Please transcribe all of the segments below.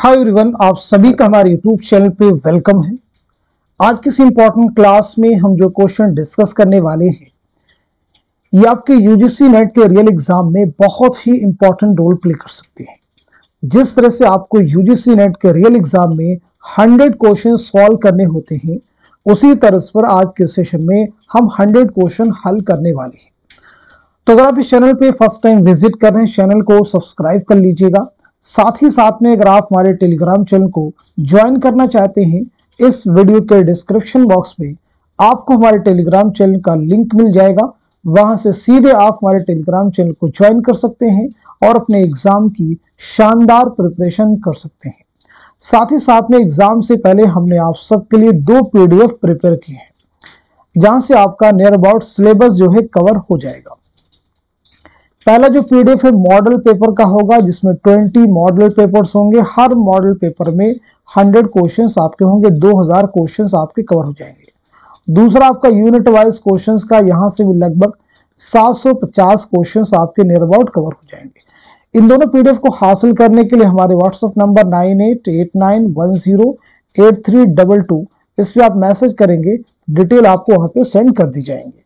Hi everyone, आप सभी का हमारे यूट्यूब चैनल पे वेलकम है। आज की इस इम्पोर्टेंट क्लास में हम जो क्वेश्चन डिस्कस करने वाले हैं ये आपके यूजीसी नेट के रियल एग्जाम में बहुत ही इम्पोर्टेंट रोल प्ले कर सकते हैं। जिस तरह से आपको यूजीसी नेट के रियल एग्जाम में 100 क्वेश्चन सॉल्व करने होते हैं, उसी तरह पर आज के सेशन में हम 100 क्वेश्चन हल करने वाले हैं। तो अगर आप इस चैनल पे फर्स्ट टाइम विजिट कर रहे हैं, चैनल को सब्सक्राइब कर लीजिएगा। साथ ही साथ में अगर आप हमारे टेलीग्राम चैनल को ज्वाइन करना चाहते हैं, इस वीडियो के डिस्क्रिप्शन बॉक्स में आपको हमारे टेलीग्राम चैनल का लिंक मिल जाएगा। वहां से सीधे आप हमारे टेलीग्राम चैनल को ज्वाइन कर सकते हैं और अपने एग्जाम की शानदार प्रिपरेशन कर सकते हैं। साथ ही साथ में एग्जाम से पहले हमने आप सबके लिए 2 PDF प्रिपेयर किए हैं, जहां से आपका नियर अबाउट सिलेबस जो है कवर हो जाएगा। पहला जो PDF है मॉडल पेपर का होगा, जिसमें 20 मॉडल पेपर्स होंगे। हर मॉडल पेपर में 100 क्वेश्चंस आपके होंगे, 2000 क्वेश्चंस आपके कवर हो जाएंगे। दूसरा आपका यूनिट वाइज क्वेश्चंस का, यहाँ से भी लगभग 750 क्वेश्चंस आपके नियर अबाउट कवर हो जाएंगे। इन दोनों PDF को हासिल करने के लिए हमारे व्हाट्सएप नंबर 9889108322 इस पर आप मैसेज करेंगे, डिटेल आपको वहां पे सेंड कर दी जाएंगे।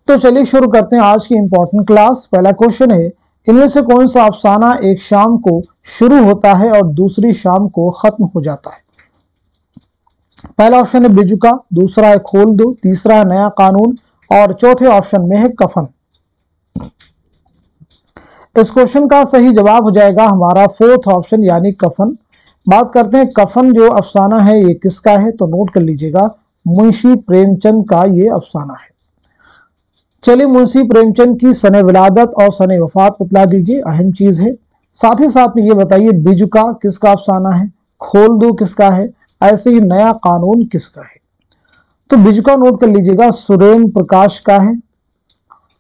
तो चलिए शुरू करते हैं आज की इंपॉर्टेंट क्लास। पहला क्वेश्चन है, इनमें से कौन सा अफसाना एक शाम को शुरू होता है और दूसरी शाम को खत्म हो जाता है? पहला ऑप्शन है बिजुका, दूसरा है खोल दो, तीसरा है नया कानून और चौथे ऑप्शन में है कफन। इस क्वेश्चन का सही जवाब हो जाएगा हमारा 4th ऑप्शन यानी कफन। बात करते हैं कफन जो अफसाना है ये किसका है, तो नोट कर लीजिएगा, मुंशी प्रेमचंद का ये अफसाना है। चलिए मुंशी प्रेमचंद की सने विलादत और सने वफात बतला दीजिए, अहम चीज है। साथ ही साथ में ये बताइए बिजुका किसका अफसाना है, खोल दो किसका है, ऐसे ही नया कानून किसका है। तो बिजुका नोट कर लीजिएगा, सुरेंद्र प्रकाश का है।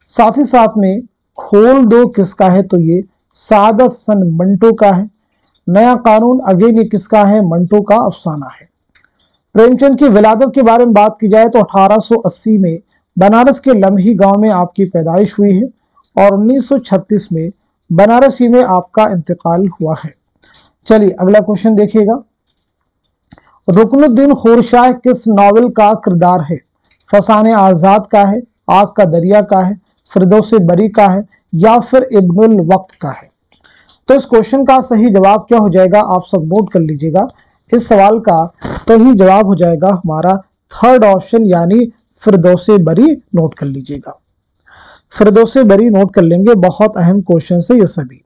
साथ ही साथ में खोल दो किसका है, तो ये सादत हसन मंटो का है। नया कानून अगेन ये किसका है, मंटो का अफसाना है। प्रेमचंद की विलादत के बारे में बात की जाए तो 1880 में बनारस के लम्ही गांव में आपकी पैदाइश हुई है और 1936 में बनारसी में आपका इंतकाल हुआ है। चलिए अगला क्वेश्चन देखिएगा, रुकनुद्दीन खुरशाह किस नॉवेल का किरदार है? फसाने आजाद का है, आग का दरिया का है, फिरदौसे बरी का है या फिर इब्नुल वक्त का है? तो इस क्वेश्चन का सही जवाब क्या हो जाएगा, आप सब नोट कर लीजिएगा। इस सवाल का सही जवाब हो जाएगा हमारा 3rd ऑप्शन यानी फिरदौसे बरी। नोट कर लीजिएगा, फिरदौसे बरी नोट कर लेंगे, बहुत अहम क्वेश्चन है ये सभी।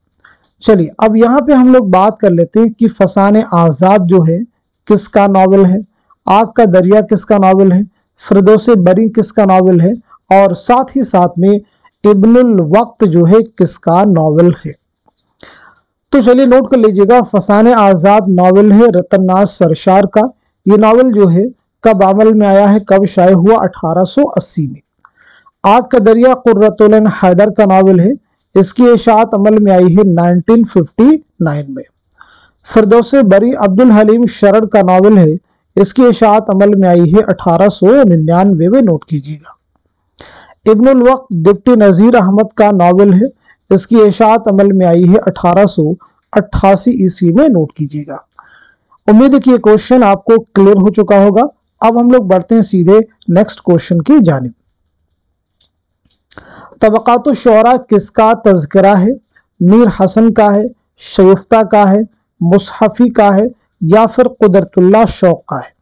चलिए अब यहाँ पे हम लोग बात कर लेते हैं कि फसाने आजाद जो है किसका नॉवेल है, आग का दरिया किसका नॉवेल है, फिरदौसे बरी किसका नॉवेल है और साथ ही साथ में इब्नुल वक्त जो है किसका नॉवेल है। तो चलिए नोट कर लीजिएगा, फसाने आजाद नॉवेल है रतननाथ सरशार का। ये नॉवेल जो है कब अमल में आया है, कब शाये हुआ, 1880 में। आग का दरिया कुर्रतुल ऐन हैदर का नॉवेल है, इसकी इशाअत अमल में आई है 1959 में। फिरदौसे बरी अब्दुल हलीम शरर का नॉवेल है, इसकी इशाअत अमल में आई है 1899 में। नोट कीजिएगा। इब्नुल वक्त डिप्टी नजीर अहमद का नॉवेल है, इसकी इशाअत अमल में आई है 1888 ईस्वी में। नोट कीजिएगा। उम्मीद है कि ये क्वेश्चन आपको क्लियर हो चुका होगा। अब हम लोग बढ़ते हैं सीधे नेक्स्ट क्वेश्चन की जानिब। तबक़ातु शुअरा किसका तज़किरा है? मीर हसन का है, शगुफ्ता का है, मुसहफ़ी का है या फिर कुदरतुल्लाह शौक़ का है?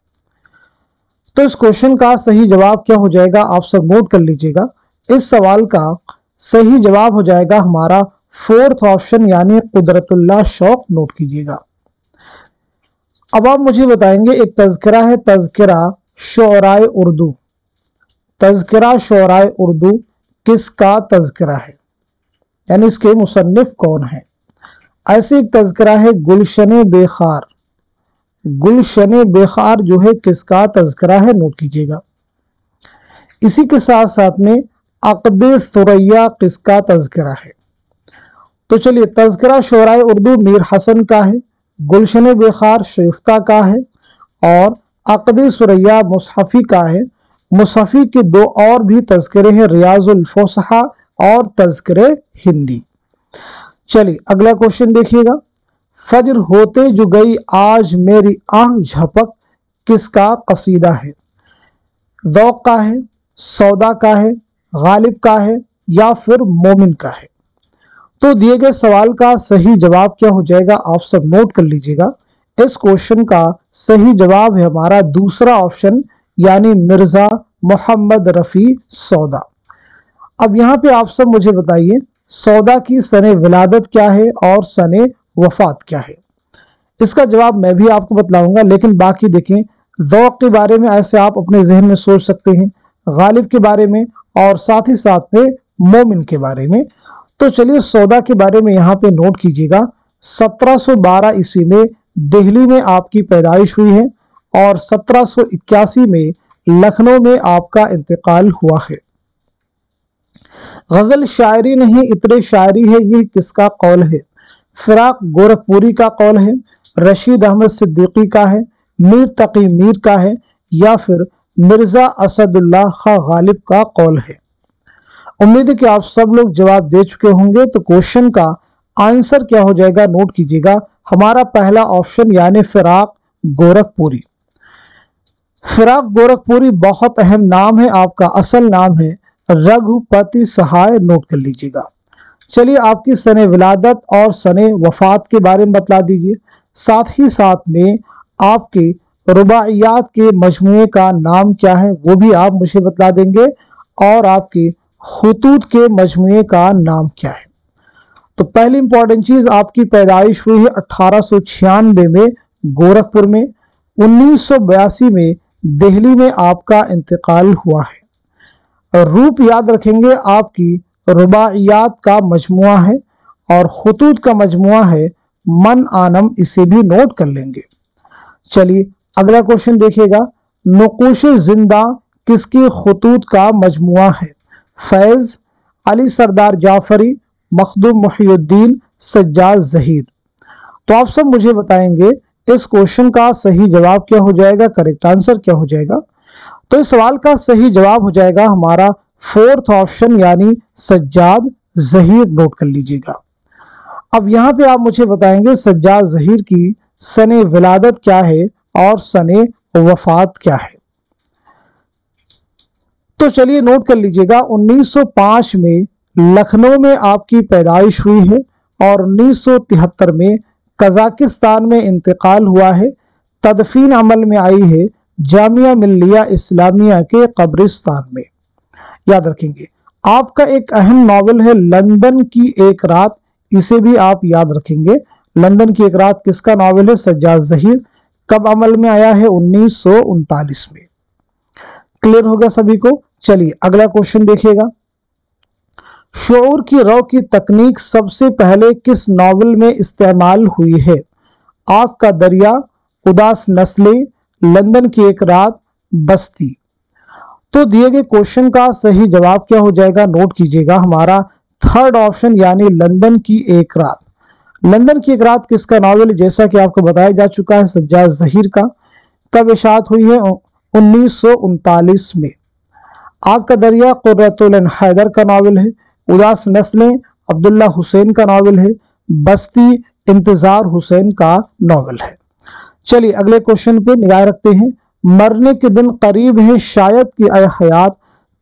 तो इस क्वेश्चन का सही जवाब क्या हो जाएगा, आप सब नोट कर लीजिएगा। इस सवाल का सही जवाब हो जाएगा हमारा 4th ऑप्शन यानी कुदरतुल्लाह शौक़। नोट कीजिएगा। अब आप मुझे बताएंगे, एक तज़किरा है तज़किरा शुअराए उर्दू, तज़किरा शुअराए उर्दू किसका तज़किरा है, यानी इसके मुसन्निफ कौन है? ऐसे एक तज़किरा है गुलशन बेखार, गुलशन बेखार जो है किसका तज़किरा है? नोट कीजिएगा। इसी के साथ साथ में अक़द सुरैया किसका तज़किरा है? तो चलिए तज़किरा शुअराए उर्दू मीर हसन का है, गुलशन बेखार शगुफ्ता का है और अक़द सुरैया मुसहफ़ी का है। मुसहफ़ी के 2 और भी तज़किरे हैं, रियाज़ुल फ़ुसहा और तज़किरे हिंदी। चलिए अगला क्वेश्चन देखिएगा, फजर होते जो गई आज मेरी आंख झपक किसका कसीदा है? ज़ौक़ का है, सौदा का है, गालिब का है या फिर मोमिन का है? तो दिए गए सवाल का सही जवाब क्या हो जाएगा, आप सब नोट कर लीजिएगा। इस क्वेश्चन का सही जवाब है हमारा दूसरा ऑप्शन, यानी मिर्जा मोहम्मद रफ़ी सौदा। अब यहाँ पे आप सब मुझे बताइए, सौदा की सने विलादत क्या है और सने वफात क्या है? इसका जवाब मैं भी आपको बतलाऊंगा, लेकिन बाकी देखें, ज़ौक़ के बारे में ऐसे आप अपने जहन में सोच सकते हैं, गालिब के बारे में और साथ ही साथ में मोमिन के बारे में। तो चलिए सौदा के बारे में यहाँ पे नोट कीजिएगा। 1712 ईस्वी में दिल्ली में आपकी पैदाइश हुई है और 1781 में लखनऊ में आपका इंतकाल हुआ है। गजल शायरी नहीं इतरे शायरी है, यह किसका कौल है? फिराक गोरखपुरी का कौल है, रशीद अहमद सिद्दीकी का है, मीर तकी मीर का है या फिर मिर्जा असदुल्लाह खां गालिब का कौल है? उम्मीद है कि आप सब लोग जवाब दे चुके होंगे। तो क्वेश्चन का आंसर क्या हो जाएगा, नोट कीजिएगा, हमारा पहला ऑप्शन यानी फिराक गोरखपुरी। फिराक गोरखपुरी बहुत अहम नाम है, आपका असल नाम है रघुपति सहाय, नोट कर लीजिएगा। चलिए आपकी सने विलादत और सने वफात के बारे में बतला दीजिए, साथ ही साथ में आपके रुबाइयात के मजमूए का नाम क्या है वो भी आप मुझे बतला देंगे, और आपके खुतूत के मजमूए का नाम क्या है। तो पहली इंपॉर्टेंट चीज, आपकी पैदाइश हुई है 1896 में गोरखपुर में, 1982 में दिल्ली में आपका इंतकाल हुआ है। रूप याद रखेंगे, आपकी रुबाइयात का मजमुआ है और खुतूत का मजमुआ है मन आनम, इसे भी नोट कर लेंगे। चलिए अगला क्वेश्चन देखिएगा, नुक़ूश जिंदा किसकी खुतूत का मजमुआ है? फैज, अली सरदार जाफरी, मखदूम मुहियुद्दीन, सज्जाद ज़हीर। तो आप सब मुझे बताएंगे इस क्वेश्चन का सही जवाब क्या हो जाएगा, करेक्ट आंसर क्या हो जाएगा? तो इस सवाल का सही जवाब हो जाएगा हमारा फोर्थ ऑप्शन यानी सज्जाद ज़हीर, नोट कर लीजिएगा। अब यहाँ पे आप मुझे बताएंगे सज्जाद ज़हीर की सने विलादत क्या है और सने वफात क्या है? तो चलिए नोट कर लीजिएगा, 1905 में लखनऊ में आपकी पैदाइश हुई है और 1973 में कजाकिस्तान में इंतकाल हुआ है। तदफीन अमल में आई है जामिया मिल्लिया इस्लामिया के कब्रिस्तान में। याद रखेंगे, आपका एक अहम नावल है लंदन की एक रात, इसे भी आप याद रखेंगे। लंदन की एक रात किसका नावल है? सज्जाद ज़हीर। कब अमल में आया है? 1939 में। क्लियर होगा सभी को? चलिए अगला क्वेश्चन देखिएगा, शऊर की रौ की तकनीक सबसे पहले किस नावल में इस्तेमाल हुई है? आग का दरिया, उदास नस्लें, लंदन की एक रात, बस्ती। तो दिए गए क्वेश्चन का सही जवाब क्या हो जाएगा, नोट कीजिएगा, हमारा थर्ड ऑप्शन यानी लंदन की एक रात। लंदन की एक रात किसका नावल है? जैसा कि आपको बताया जा चुका है, सज्जाद ज़हीर का। कब इशाअत हुई है? 1939 में। आग का दरिया कुर्रतुल ऐन हैदर का नावल है। उदास नस्लें अब्दुल्ला हुसैन का नावल है। बस्ती इंतजार हुसैन का नावल है। चलिए अगले क्वेश्चन पे निगाह रखते हैं, मरने के दिन करीब है शायद कि ऐ हयात,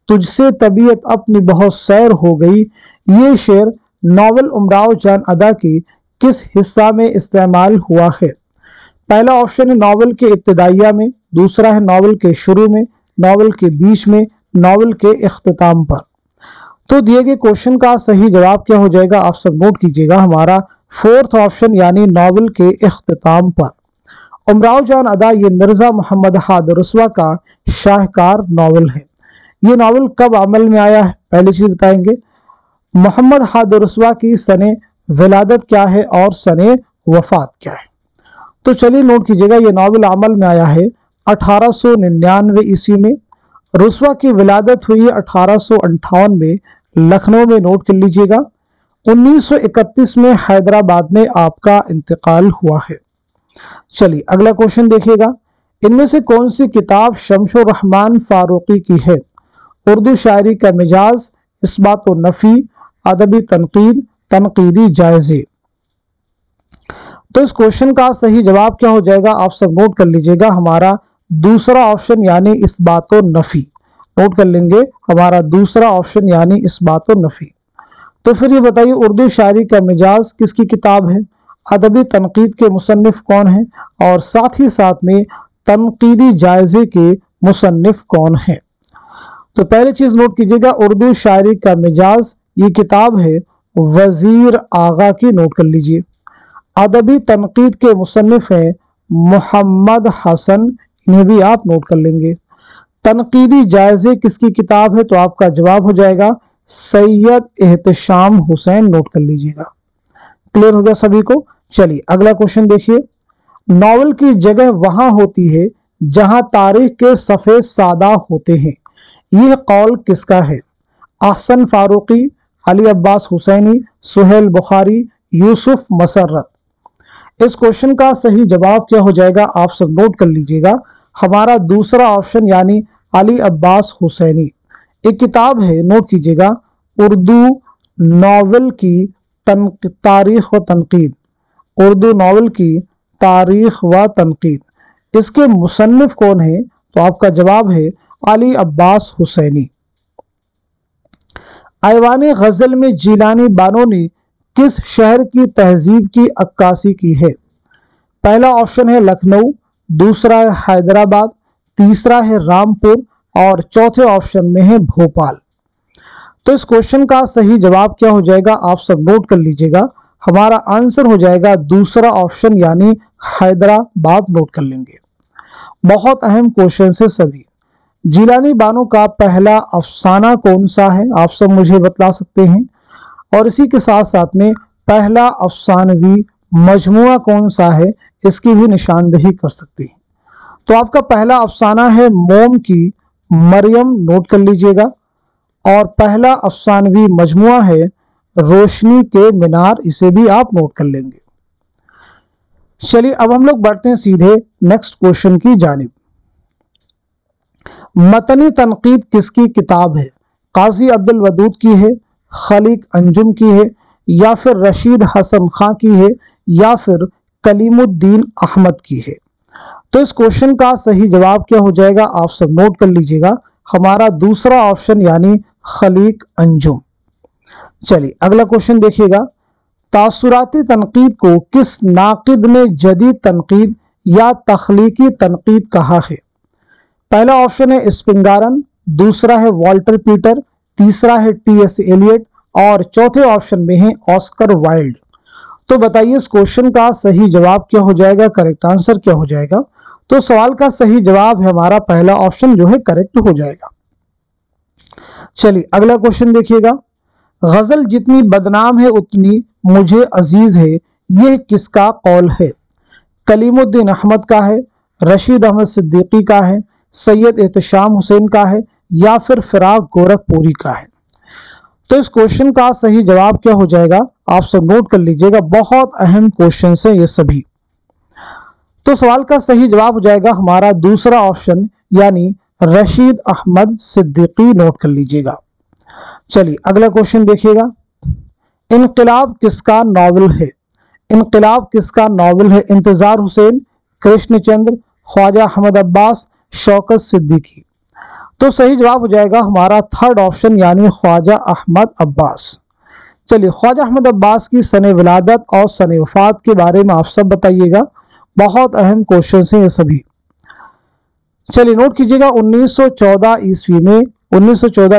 तुझसे तबीयत अपनी बहुत सैर हो गई। ये शेर नावल उमराव जान अदा की किस हिस्सा में इस्तेमाल हुआ है? पहला ऑप्शन है नावल के इब्तिदाइया में, दूसरा है नावल के शुरू में, नावल के बीच में, नावल के इख्तिताम पर। तो दिए गए क्वेश्चन का सही जवाब क्या हो जाएगा, आप सब नोट कीजिएगा, हमारा फोर्थ ऑप्शन यानी नावल के इख्तिताम पर। उमराव जान अदा ये मिर्जा मोहम्मद हाद रसवा का शाहकार नावल है। ये नावल कब अमल में आया है? पहली चीज बताएंगे, मोहम्मद हाद रसवा की सने विलादत क्या है और सने वफात क्या है? तो चलिए नोट कीजिएगा, ये नावल अमल में आया है 1899 ईस्वी में। रसवा की विलादत हुई है 1858 में लखनऊ में, नोट कर लीजिएगा। 1931 में हैदराबाद में आपका इंतकाल हुआ है। चलिए अगला क्वेश्चन देखिएगा, इनमें से कौन सी किताब शमशुर रहमान फारूकी की है? उर्दू शायरी का मिजाज, इस्बात व नफी, अदबी तनकीद, तनकीदी जायजे। तो इस क्वेश्चन का सही जवाब क्या हो जाएगा, आप सब नोट कर लीजिएगा, हमारा दूसरा ऑप्शन यानी इस्बात व नफी। नोट कर लेंगे, हमारा दूसरा ऑप्शन यानी इस्बात व नफी। तो फिर ये बताइए, उर्दू शायरी का मिजाज किसकी किताब है, अदबी तनकीद के मुसन्निफ कौन है, और साथ ही साथ में तनकीदी जायजे के मुसन्निफ कौन है। तो पहली चीज नोट कीजिएगा, उर्दू शायरी का मिजाज ये किताब है वजीर आगा की, नोट कर लीजिए। अदबी तनकीद के मुसन्निफ हैं मोहम्मद हसन, इन्हें भी आप नोट कर लेंगे। तनकीदी जायजे किसकी किताब है, तो आपका जवाब हो जाएगा सैयद एहतशाम हुसैन, नोट कर लीजिएगा। क्लियर हो गया सभी को। चलिए अगला क्वेश्चन देखिए, नॉवल की जगह वहां होती है जहां तारीख के सफ़े सादा होते हैं, यह कौल किसका है, अहसन फारूकी, अली अब्बास हुसैनी, सुहेल बुखारी, यूसुफ मसर्रत। इस क्वेश्चन का सही जवाब क्या हो जाएगा, आप सब नोट कर लीजिएगा, हमारा दूसरा ऑप्शन यानी अली अब्बास हुसैनी। एक किताब है, नोट कीजिएगा, उर्दू नावल की तारीख व तनकीद, उर्दू नावल की तारीख व तनकीद। इसके मुसन्निफ कौन है, तो आपका जवाब है अली अब्बास हुसैनी। ऐवान गजल में जिलानी बानो ने किस शहर की तहजीब की अक्कासी की है, पहला ऑप्शन है लखनऊ, दूसरा है हैदराबाद, तीसरा है रामपुर और चौथे ऑप्शन में है भोपाल। तो इस क्वेश्चन का सही जवाब क्या हो जाएगा, आप सब नोट कर लीजिएगा, हमारा आंसर हो जाएगा दूसरा ऑप्शन यानी हैदराबाद, नोट कर लेंगे। बहुत अहम क्वेश्चन है सभी। जिलानी बानो का पहला अफसाना कौन सा है, आप सब मुझे बता सकते हैं, और इसी के साथ साथ में पहला अफसानवी मजमुआ कौन सा है, इसकी भी निशानदेही कर सकते हैं। तो आपका पहला अफसाना है मोम की मरियम, नोट कर लीजिएगा, और पहला अफसानवी मजमुआ है रोशनी के मीनार, इसे भी आप नोट कर लेंगे। चलिए अब हम लोग बढ़ते हैं सीधे नेक्स्ट क्वेश्चन की जानिब। मतनी तनकीद किसकी किताब है, काजी अब्दुल वदूद की है, खलीक अंजुम की है, या फिर रशीद हसन खां की है, या फिर कलीमुद्दीन अहमद की है। तो इस क्वेश्चन का सही जवाब क्या हो जाएगा, आप सब नोट कर लीजिएगा, हमारा दूसरा ऑप्शन यानी खलीक अंजुम। चलिए अगला क्वेश्चन देखिएगा, तासुराती तनकीद को किस नाकिद ने जदीद तनकीद या तख्लीकी तनकीद कहा है, पहला ऑप्शन है स्पिंगारन, दूसरा है वॉल्टर पीटर, तीसरा है टी.एस. एलियट और चौथे ऑप्शन में है ऑस्कर वाइल्ड। तो बताइए इस क्वेश्चन का सही जवाब क्या हो जाएगा, करेक्ट आंसर क्या हो जाएगा। तो सवाल का सही जवाब है हमारा पहला ऑप्शन जो है करेक्ट हो जाएगा। चलिए अगला क्वेश्चन देखिएगा, गजल जितनी बदनाम है उतनी मुझे अजीज है, यह किसका कौल है, कलीमुद्दीन अहमद का है, रशीद अहमद सिद्दीकी का है, सैयद एहतशाम हुसैन का है, या फिर फिराक गोरखपुरी का है। तो इस क्वेश्चन का सही जवाब क्या हो जाएगा, आप सब नोट कर लीजिएगा, बहुत अहम क्वेश्चन है ये सभी। तो सवाल का सही जवाब हो जाएगा हमारा दूसरा ऑप्शन यानी रशीद अहमद सिद्दीकी, नोट कर लीजिएगा। चलिए अगला क्वेश्चन देखिएगा, इनकलाब किसका नावल है, इनकलाब किसका नावल है, इंतजार हुसैन, कृष्णचंद्र, ख्वाजा अहमद अब्बास, शौकत सिद्दीकी। तो सही जवाब हो जाएगा हमारा थर्ड ऑप्शन यानी ख्वाजा अहमद अब्बास। चलिए ख्वाजा अहमद अब्बास की सने विलादत और सने वफात के बारे में आप सब बताइएगा, बहुत अहम क्वेश्चन हैं ये सभी। चलिए नोट कीजिएगा, 1914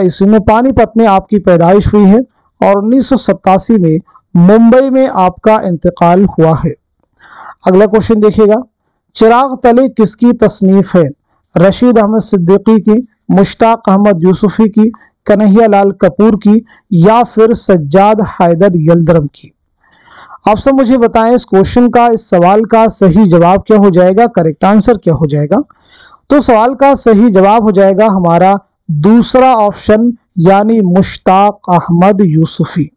ईस्वी में पानीपत में आपकी पैदाइश हुई है और 1987 में मुंबई में आपका इंतकाल हुआ है। अगला क्वेश्चन देखिएगा, चिराग तले किसकी तसनीफ है, रशीद अहमद सिद्दीकी की, मुश्ताक अहमद यूसुफी की, कन्हैया लाल कपूर की, या फिर सज्जाद हैदर यल्दरम की। आप सब मुझे बताएं इस क्वेश्चन का, इस सवाल का सही जवाब क्या हो जाएगा, करेक्ट आंसर क्या हो जाएगा। तो सवाल का सही जवाब हो जाएगा हमारा दूसरा ऑप्शन यानी मुश्ताक अहमद यूसुफी।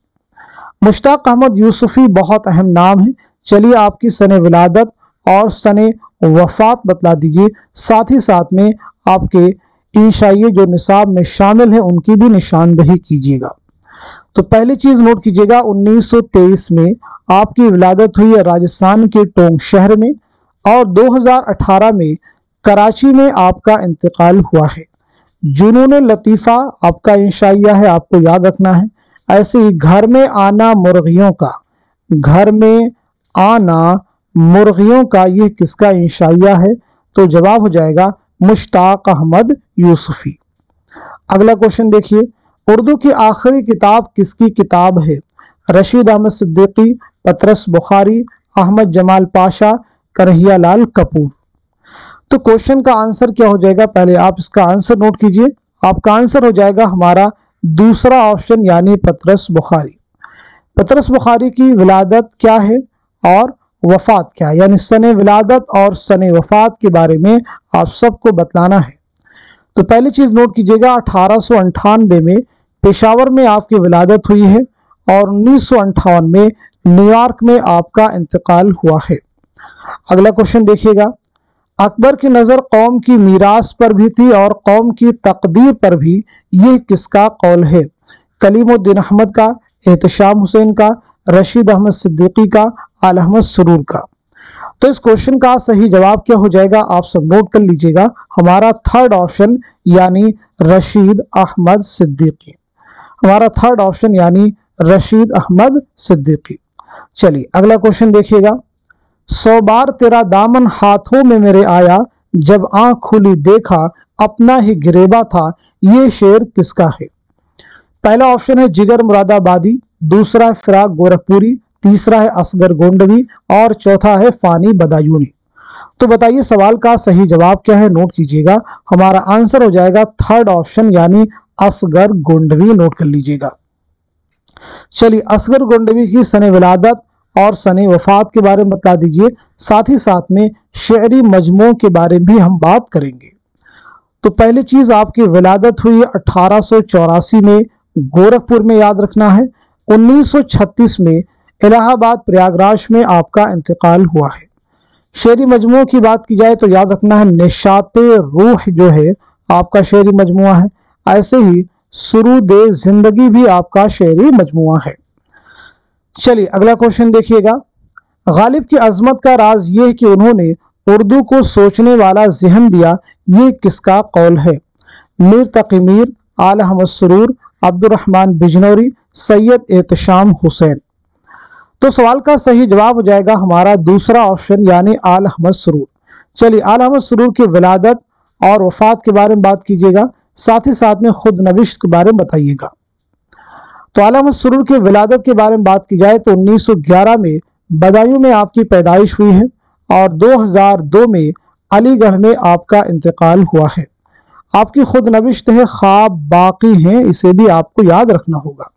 मुश्ताक अहमद यूसुफी बहुत अहम नाम है। चलिए आपकी सने विलादत और सने वफात बतला दीजिए, साथ ही साथ में आपके इंशाइये जो निसाब में शामिल है उनकी भी निशानदही कीजिएगा। तो पहली चीज नोट कीजिएगा, 1923 में आपकी विलादत हुई है राजस्थान के टोंक शहर में, और 2018 में कराची में आपका इंतकाल हुआ है। जुनून लतीफ़ा आपका इंशाइया है, आपको याद रखना है। ऐसे ही घर में आना मुर्गियों का, घर में आना मुर्गियों का, यह किसका इंशाइया है? तो जवाब हो जाएगा मुश्ताक अहमद यूसुफी। अगला क्वेश्चन देखिए, उर्दू की आखिरी किताब किसकी किताब है? रशीद अहमद सिद्दीकी, पतरस बुखारी, अहमद जमाल पाशा, कन्हैया लाल कपूर। तो क्वेश्चन का आंसर क्या हो जाएगा? पहले आप इसका आंसर नोट कीजिए। आपका आंसर हो जाएगा हमारा दूसरा ऑप्शन, यानी पतरस बुखारी। पतरस बुखारी की विलादत क्या है और वफात क्या है, यानी सने विलादत और सने वफात के बारे में आप सबको बतलाना है। तो पहली चीज नोट कीजिएगा, 1898 में पेशावर में आपकी विलादत हुई है और 1958 में न्यूयॉर्क में आपका इंतकाल हुआ है। अगला क्वेश्चन देखिएगा, अकबर की नज़र कौम की मीरास पर भी थी और कौम की तकदीर पर भी, ये किसका कौल है? कलीमुद्दीन अहमद का, एहतशाम हुसैन का, रशीद अहमद सिद्दीकी का, आल अहमद सुरूर का। तो इस क्वेश्चन का सही जवाब क्या हो जाएगा? आप सब नोट कर लीजिएगा, हमारा थर्ड ऑप्शन यानी रशीद अहमद सिद्दीकी। हमारा थर्ड ऑप्शन यानी रशीद अहमद सिद्दीकी। चलिए अगला क्वेश्चन देखिएगा, 100 बार तेरा दामन हाथों में मेरे आया, जब आंख खुली देखा अपना ही गिरेबा था, ये शेर किसका है? पहला ऑप्शन है जिगर मुरादाबादी, दूसरा है फिराक गोरखपुरी, तीसरा है असगर गोंडवी और चौथा है फानी बदायूनी। तो बताइए सवाल का सही जवाब क्या है? नोट कीजिएगा, हमारा आंसर हो जाएगा थर्ड ऑप्शन यानी असगर गोंडवी। नोट कर लीजिएगा। चलिए असगर गोंडवी की सने विलादत और सने वफात के बारे में बता दीजिए, साथ ही साथ में शेरी मजमू के बारे में भी हम बात करेंगे। तो पहली चीज आपकी विलादत हुई 1884 में गोरखपुर में, याद रखना है। 1936 में इलाहाबाद प्रयागराज में आपका इंतकाल हुआ है। शेरी मजमू की बात की जाए तो याद रखना है निशाते रूह जो है आपका शेरी मजमुआ है। ऐसे ही सुरूदे जिंदगी भी आपका शेरी मजमुआ है। चलिए अगला क्वेश्चन देखिएगा, गालिब की अजमत का राज ये है कि उन्होंने उर्दू को सोचने वाला जहन दिया, ये किसका कौल है? मीर तकी मीर, आल अहमद सुरूर, अब्दुर्रहमान बिजनौरी, सैयद एहतशाम हुसैन। तो सवाल का सही जवाब हो जाएगा हमारा दूसरा ऑप्शन यानी आल अहमद सुरूर। चलिए आल अहमद सुरूर की विलादत और वफात के बारे में बात कीजिएगा, साथ ही साथ में खुद नविश्त के बारे में बताइएगा। तो आल अहमद सुरूर की विलादत के बारे में बात की जाए तो 1911 में बदायूं में आपकी पैदाइश हुई है और 2002 में अलीगढ़ में आपका इंतकाल हुआ है। आपकी खुद नविश्त है ख्वाब बाकी हैं, इसे भी आपको याद रखना होगा।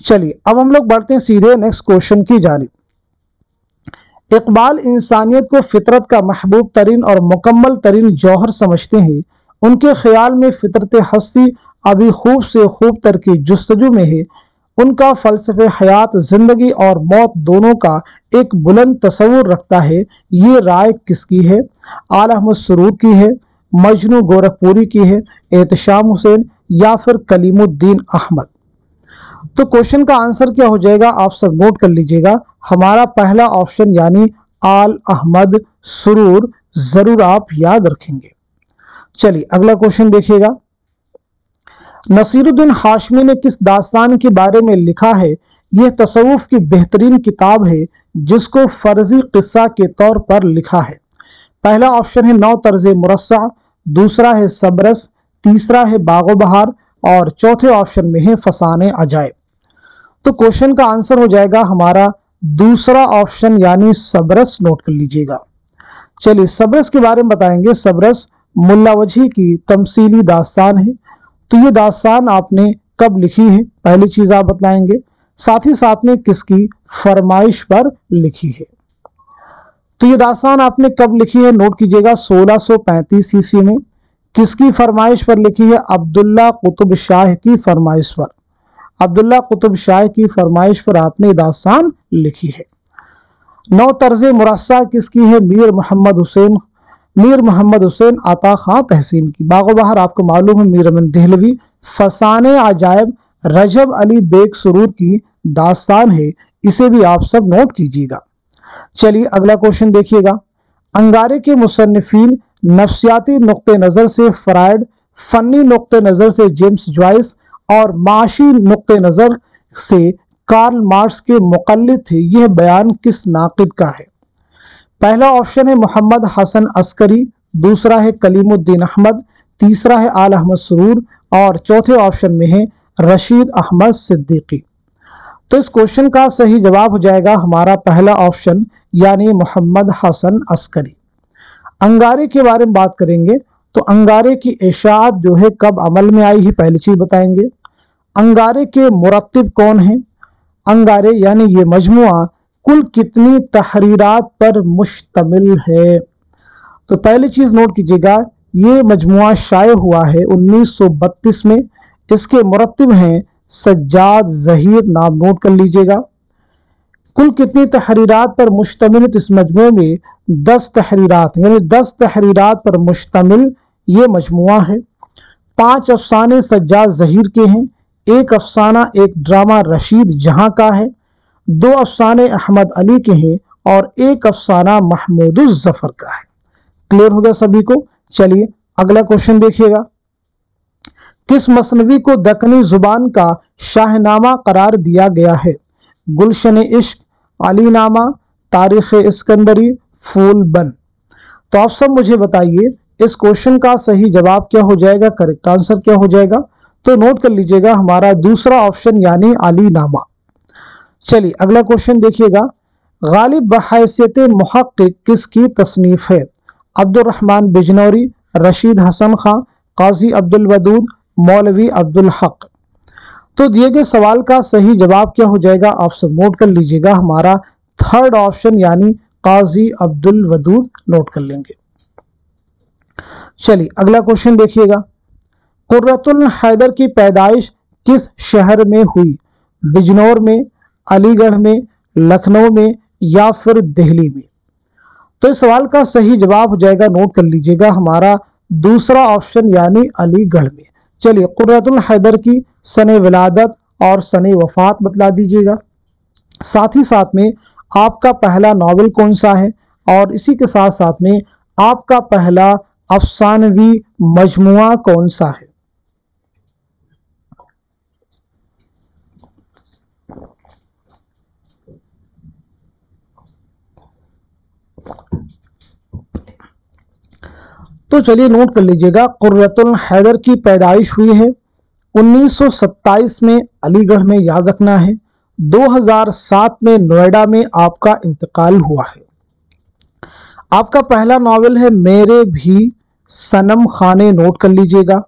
चलिए अब हम लोग बढ़ते हैं सीधे नेक्स्ट क्वेश्चन की जानिब। इकबाल इंसानियत को फितरत का महबूब तरीन और मुकम्मल तरीन जौहर समझते हैं। उनके ख्याल में फितरत हस्ती अभी खूब से खूब तर की जुस्तजू में है। उनका फ़लसफ़े हयात ज़िंदगी और मौत दोनों का एक बुलंद तस्वुर रखता है। ये राय किसकी है? आल अहमद सुरूर की है, मजनू गोरखपुरी की है, एहतशाम हुसैन या फिर कलीमुद्दीन अहमद। तो क्वेश्चन का आंसर क्या हो जाएगा? आप सब नोट कर लीजिएगा, हमारा पहला ऑप्शन यानी आल अहमद सुरूर जरूर आप याद रखेंगे। चलिए अगला क्वेश्चन देखिएगा, नसीरुद्दीन हाशमी ने किस दास्तान के बारे में लिखा है? यह तसव्वुफ की बेहतरीन किताब है जिसको फर्जी किस्सा के तौर पर लिखा है। पहला ऑप्शन है नौ तर्ज़े मुरस्सा, दूसरा है सबरस, तीसरा है बागो बहार और चौथे ऑप्शन में है फसाने अजायब। तो क्वेश्चन का आंसर हो जाएगा हमारा दूसरा ऑप्शन यानी सबरस। नोट कर लीजिएगा। चलिए सबरस के बारे में बताएंगे। सबरस मुल्ला वजही की तमसीली दास्तान है। तो ये दास्तान आपने कब लिखी है पहली चीज आप बताएंगे, साथ ही साथ में किसकी फरमाइश पर लिखी है। तो ये दास्तान आपने कब लिखी है? नोट कीजिएगा 1635 ईस्वी में। किसकी फरमाइश पर लिखी है? अब्दुल्ला कुतुब शाह की फरमाइश पर। अब्दुल्ला कुतुब शाह की फरमाइश पर आपने दास्तान लिखी है। नौ तर्ज़े मुरस्सा किसकी है? मीर मोहम्मद हुसैन अता खां तहसीन की। बागो बहार आपको मालूम है मीर अमन देहलवी। फसाने अजायब रजब अली बेग सुरूर की दास्तान है, इसे भी आप सब नोट कीजिएगा। चलिए अगला क्वेश्चन देखिएगा। अंगारे के मुसन्निफीन नफ्सियाती नुक्ते नज़र से फ्रायड, फनी नुक्ते नज़र से जेम्स जॉइस और माशी नुक्ते नज़र से कार्ल मार्क्स के मुक़ल्लिद थे, यह बयान किस नाक़िद का है? पहला ऑप्शन है मोहम्मद हसन अस्करी, दूसरा है कलीमुद्दीन अहमद, तीसरा है आल अहमद सुरूर और चौथे ऑप्शन में है रशीद अहमद सिद्दीकी। तो इस क्वेश्चन का सही जवाब हो जाएगा हमारा पहला ऑप्शन यानी मोहम्मद हसन अस्करी। अंगारे के बारे में बात करेंगे तो अंगारे की इशाअत जो है कब अमल में आई है, पहली चीज बताएंगे। अंगारे के मुरत्तिब कौन है? अंगारे यानी ये मजमुआ कुल कितनी तहरीरात पर मुश्तमिल है? तो पहली चीज नोट कीजिएगा, ये मजमुआ शाये हुआ है 1932 में। इसके मुरत्तिब हैं सज्जाद ज़हीर, नाम नोट कर लीजिएगा। कुल कितनी तहरीरात पर मुश्तमिल? इस मजमूए में 10 तहरीरात यानी 10 तहरीरात पर मुश्तमिल ये मजमुआ है। 5 अफसाने सज्जाद ज़हीर के हैं, एक अफसाना एक ड्रामा रशीद जहां का है, 2 अफसाने अहमद अली के हैं और एक अफसाना महमूदुज़ ज़फ़र का है। क्लियर हो गया सभी को? चलिए अगला क्वेश्चन देखिएगा। किस मसनवी को दक्कनी जुबान का शाहनामा करार दिया गया है? गुलशन इश्क, अलीनामा, तारीख इस्कंदरी, फूल बन। तो आप सब मुझे बताइए इस क्वेश्चन का सही जवाब क्या हो जाएगा, करेक्ट आंसर क्या हो जाएगा? तो नोट कर लीजिएगा हमारा दूसरा ऑप्शन यानी अलीनामा। चलिए अगला क्वेश्चन देखिएगा। गालिब बहैसियत मुहक्किक किसकी तसनीफ है? अब्दुल रहमान बिजनौरी, रशीद हसन खां, काजी अब्दुल वदूद, मौलवी अब्दुल हक। तो दिए गए सवाल का सही जवाब क्या हो जाएगा, आप सब नोट कर लीजिएगा हमारा थर्ड ऑप्शन यानी काजी अब्दुल वदूद नोट कर लेंगे। चलिए अगला क्वेश्चन देखिएगा। कुर्रतुल हैदर की पैदाइश किस शहर में हुई? बिजनौर में, अलीगढ़ में, लखनऊ में या फिर दिल्ली में? तो इस सवाल का सही जवाब हो जाएगा, नोट कर लीजिएगा हमारा दूसरा ऑप्शन यानी अलीगढ़ में। चलिए कुर्रतुल हैदर की सने विलादत और सने वफात बतला दीजिएगा। साथ ही साथ में आपका पहला नावल कौन सा है और इसी के साथ साथ में आपका पहला अफसानवी मजमुआ कौन सा है? तो चलिए नोट कर लीजिएगा, कुर्रतुल हैदर की पैदाइश हुई है 1927 में अलीगढ़ में, याद रखना है। 2007 में नोएडा में आपका इंतकाल हुआ है। आपका पहला नावल है मेरे भी सनम खाने, नोट कर लीजिएगा।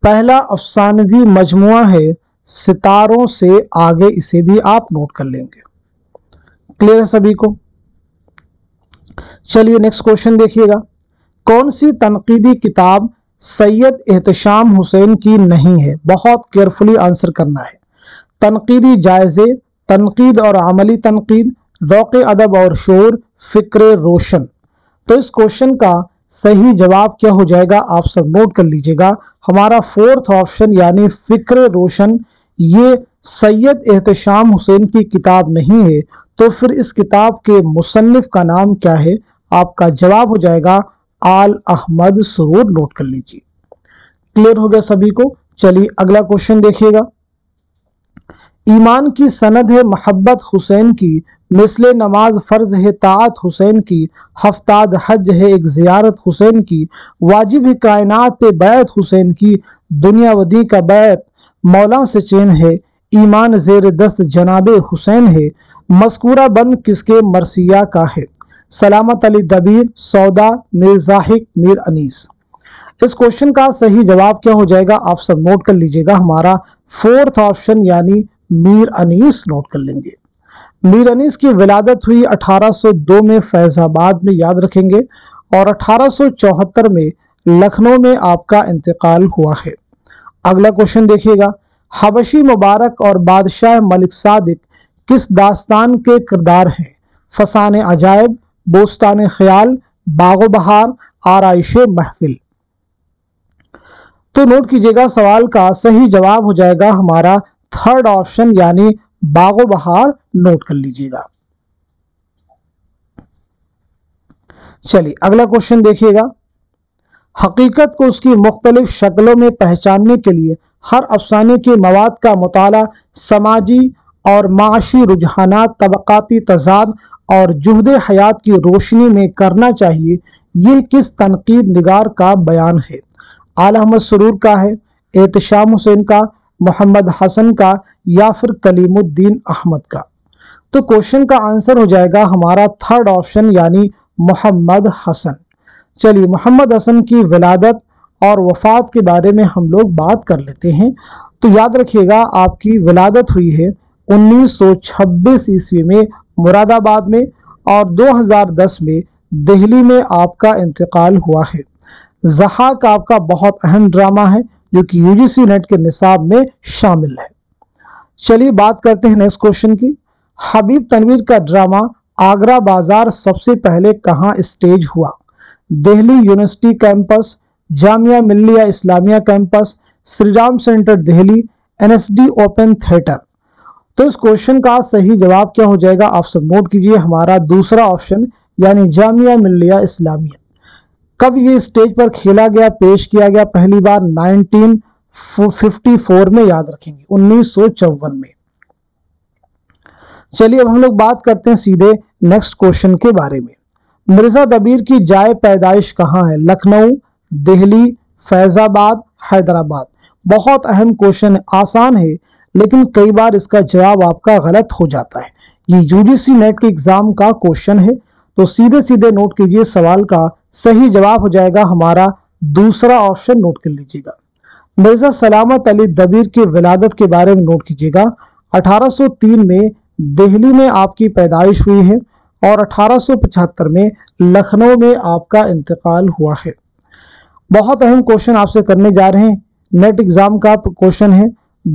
पहला अफसानवी मजमुआ है सितारों से आगे, इसे भी आप नोट कर लेंगे। क्लियर है सभी को? चलिए नेक्स्ट क्वेश्चन देखिएगा। कौन सी तनकीदी किताब सैयद एहतशाम हुसैन की नहीं है? बहुत केयरफुली आंसर करना है। तनकीदी जायजे, तनकीद और अमली तनकीद, ज़ौक़ अदब और शोर, फ़िक्र रोशन। तो इस क्वेश्चन का सही जवाब क्या हो जाएगा, आप सब नोट कर लीजिएगा हमारा फोर्थ ऑप्शन यानी फ़िक्र रोशन। ये सैयद एहतशाम हुसैन की किताब नहीं है, तो फिर इस किताब के मुसन्निफ का नाम क्या है? आपका जवाब हो जाएगा आल अहमद सुरूर, नोट कर लीजिए। क्लियर हो गया सभी को? चलिए अगला क्वेश्चन देखिएगा। ईमान की सनद है मोहब्बत हुसैन की, मिसले नमाज फर्ज है ताअत हुसैन की, हफ्ताद हज है एक ज़ियारत हुसैन की, वाजिब है कायनात पे बैत हुसैन की, दुनिया वदी का बैत मौला से चैन है, ईमान ज़ेर दस्त जनाबे हुसैन है, मस्कूरा बंद किसके मरसिया का है? सलामत अली दबीर, सौदा, मीर ज़ाहिक, मीर अनीस। इस क्वेश्चन का सही जवाब क्या हो जाएगा, आप सब नोट कर लीजिएगा हमारा फोर्थ ऑप्शन यानी मीर अनीस, नोट कर लेंगे। मीर अनीस की विलादत हुई 1802 में फैजाबाद में, याद रखेंगे, और 1874 में लखनऊ में आपका इंतकाल हुआ है। अगला क्वेश्चन देखिएगा। हबशी मुबारक और बादशाह मलिक सादिक किस दास्तान के किरदार हैं? फसाने अजायब, बोस्तान ख्याल, बागो बहार, आराइशे महफिल। तो नोट कीजिएगा, सवाल का सही जवाब हो जाएगा हमारा थर्ड ऑप्शन यानी बागो बहार। नोट कर लीजिएगा। चलिए अगला क्वेश्चन देखिएगा। हकीकत को उसकी मुख्तलिफ शक्लों में पहचानने के लिए हर अफसाने के मवाद का मुताला समाजी और माशी रुझानात, तबकाती तजाद और जुहद हयात की रोशनी में करना चाहिए। यह किस तनकीद निगार का बयान है? आला अहमद सुरूर का है, एहतशाम हुसैन का, मोहम्मद हसन का, या फिर कलीमुद्दीन अहमद का? तो क्वेश्चन का आंसर हो जाएगा हमारा थर्ड ऑप्शन यानी मोहम्मद हसन। चलिए मोहम्मद हसन की विलादत और वफात के बारे में हम लोग बात कर लेते हैं। तो याद रखिएगा, आपकी विलादत हुई है 1926 ईस्वी में मुरादाबाद में, और 2010 में दिल्ली में आपका इंतकाल हुआ है। ज़हाक आपका बहुत अहम ड्रामा है जो कि यूजीसी नेट के निसाब में शामिल है। चलिए बात करते हैं नेक्स्ट क्वेश्चन की। हबीब तनवीर का ड्रामा आगरा बाजार सबसे पहले कहाँ स्टेज हुआ? Delhi university campus, Jamia Millia Islamia campus, Shri Ram centre Delhi, NSD open theatre? तो इस क्वेश्चन का सही जवाब क्या हो जाएगा? आप सब नोट कीजिए, हमारा दूसरा ऑप्शन यानी जामिया मिल्लिया इस्लामिया। कब ये स्टेज पर खेला गया, पेश किया गया? पहली बार 1954 में, याद रखेंगे 1954 में। चलिए अब हम लोग बात करते हैं सीधे नेक्स्ट क्वेश्चन के बारे में। मिर्जा दबीर की जाए पैदाइश कहाँ है? लखनऊ, दिल्ली, फैजाबाद, हैदराबाद? बहुत अहम क्वेश्चन है, आसान है लेकिन कई बार इसका जवाब आपका गलत हो जाता है। ये यूजीसी नेट के एग्जाम का क्वेश्चन है, तो सीधे सीधे नोट कीजिए, सवाल का सही जवाब हो जाएगा हमारा दूसरा ऑप्शन। नोट कर लीजिएगा। मिर्जा सलामत अली दबीर की विलादत के बारे में नोट कीजिएगा। 1803 में दिल्ली में आपकी पैदाइश हुई है और 1875 में लखनऊ में आपका इंतकाल हुआ है। बहुत अहम क्वेश्चन आपसे करने जा रहे हैं, नेट एग्जाम का क्वेश्चन है।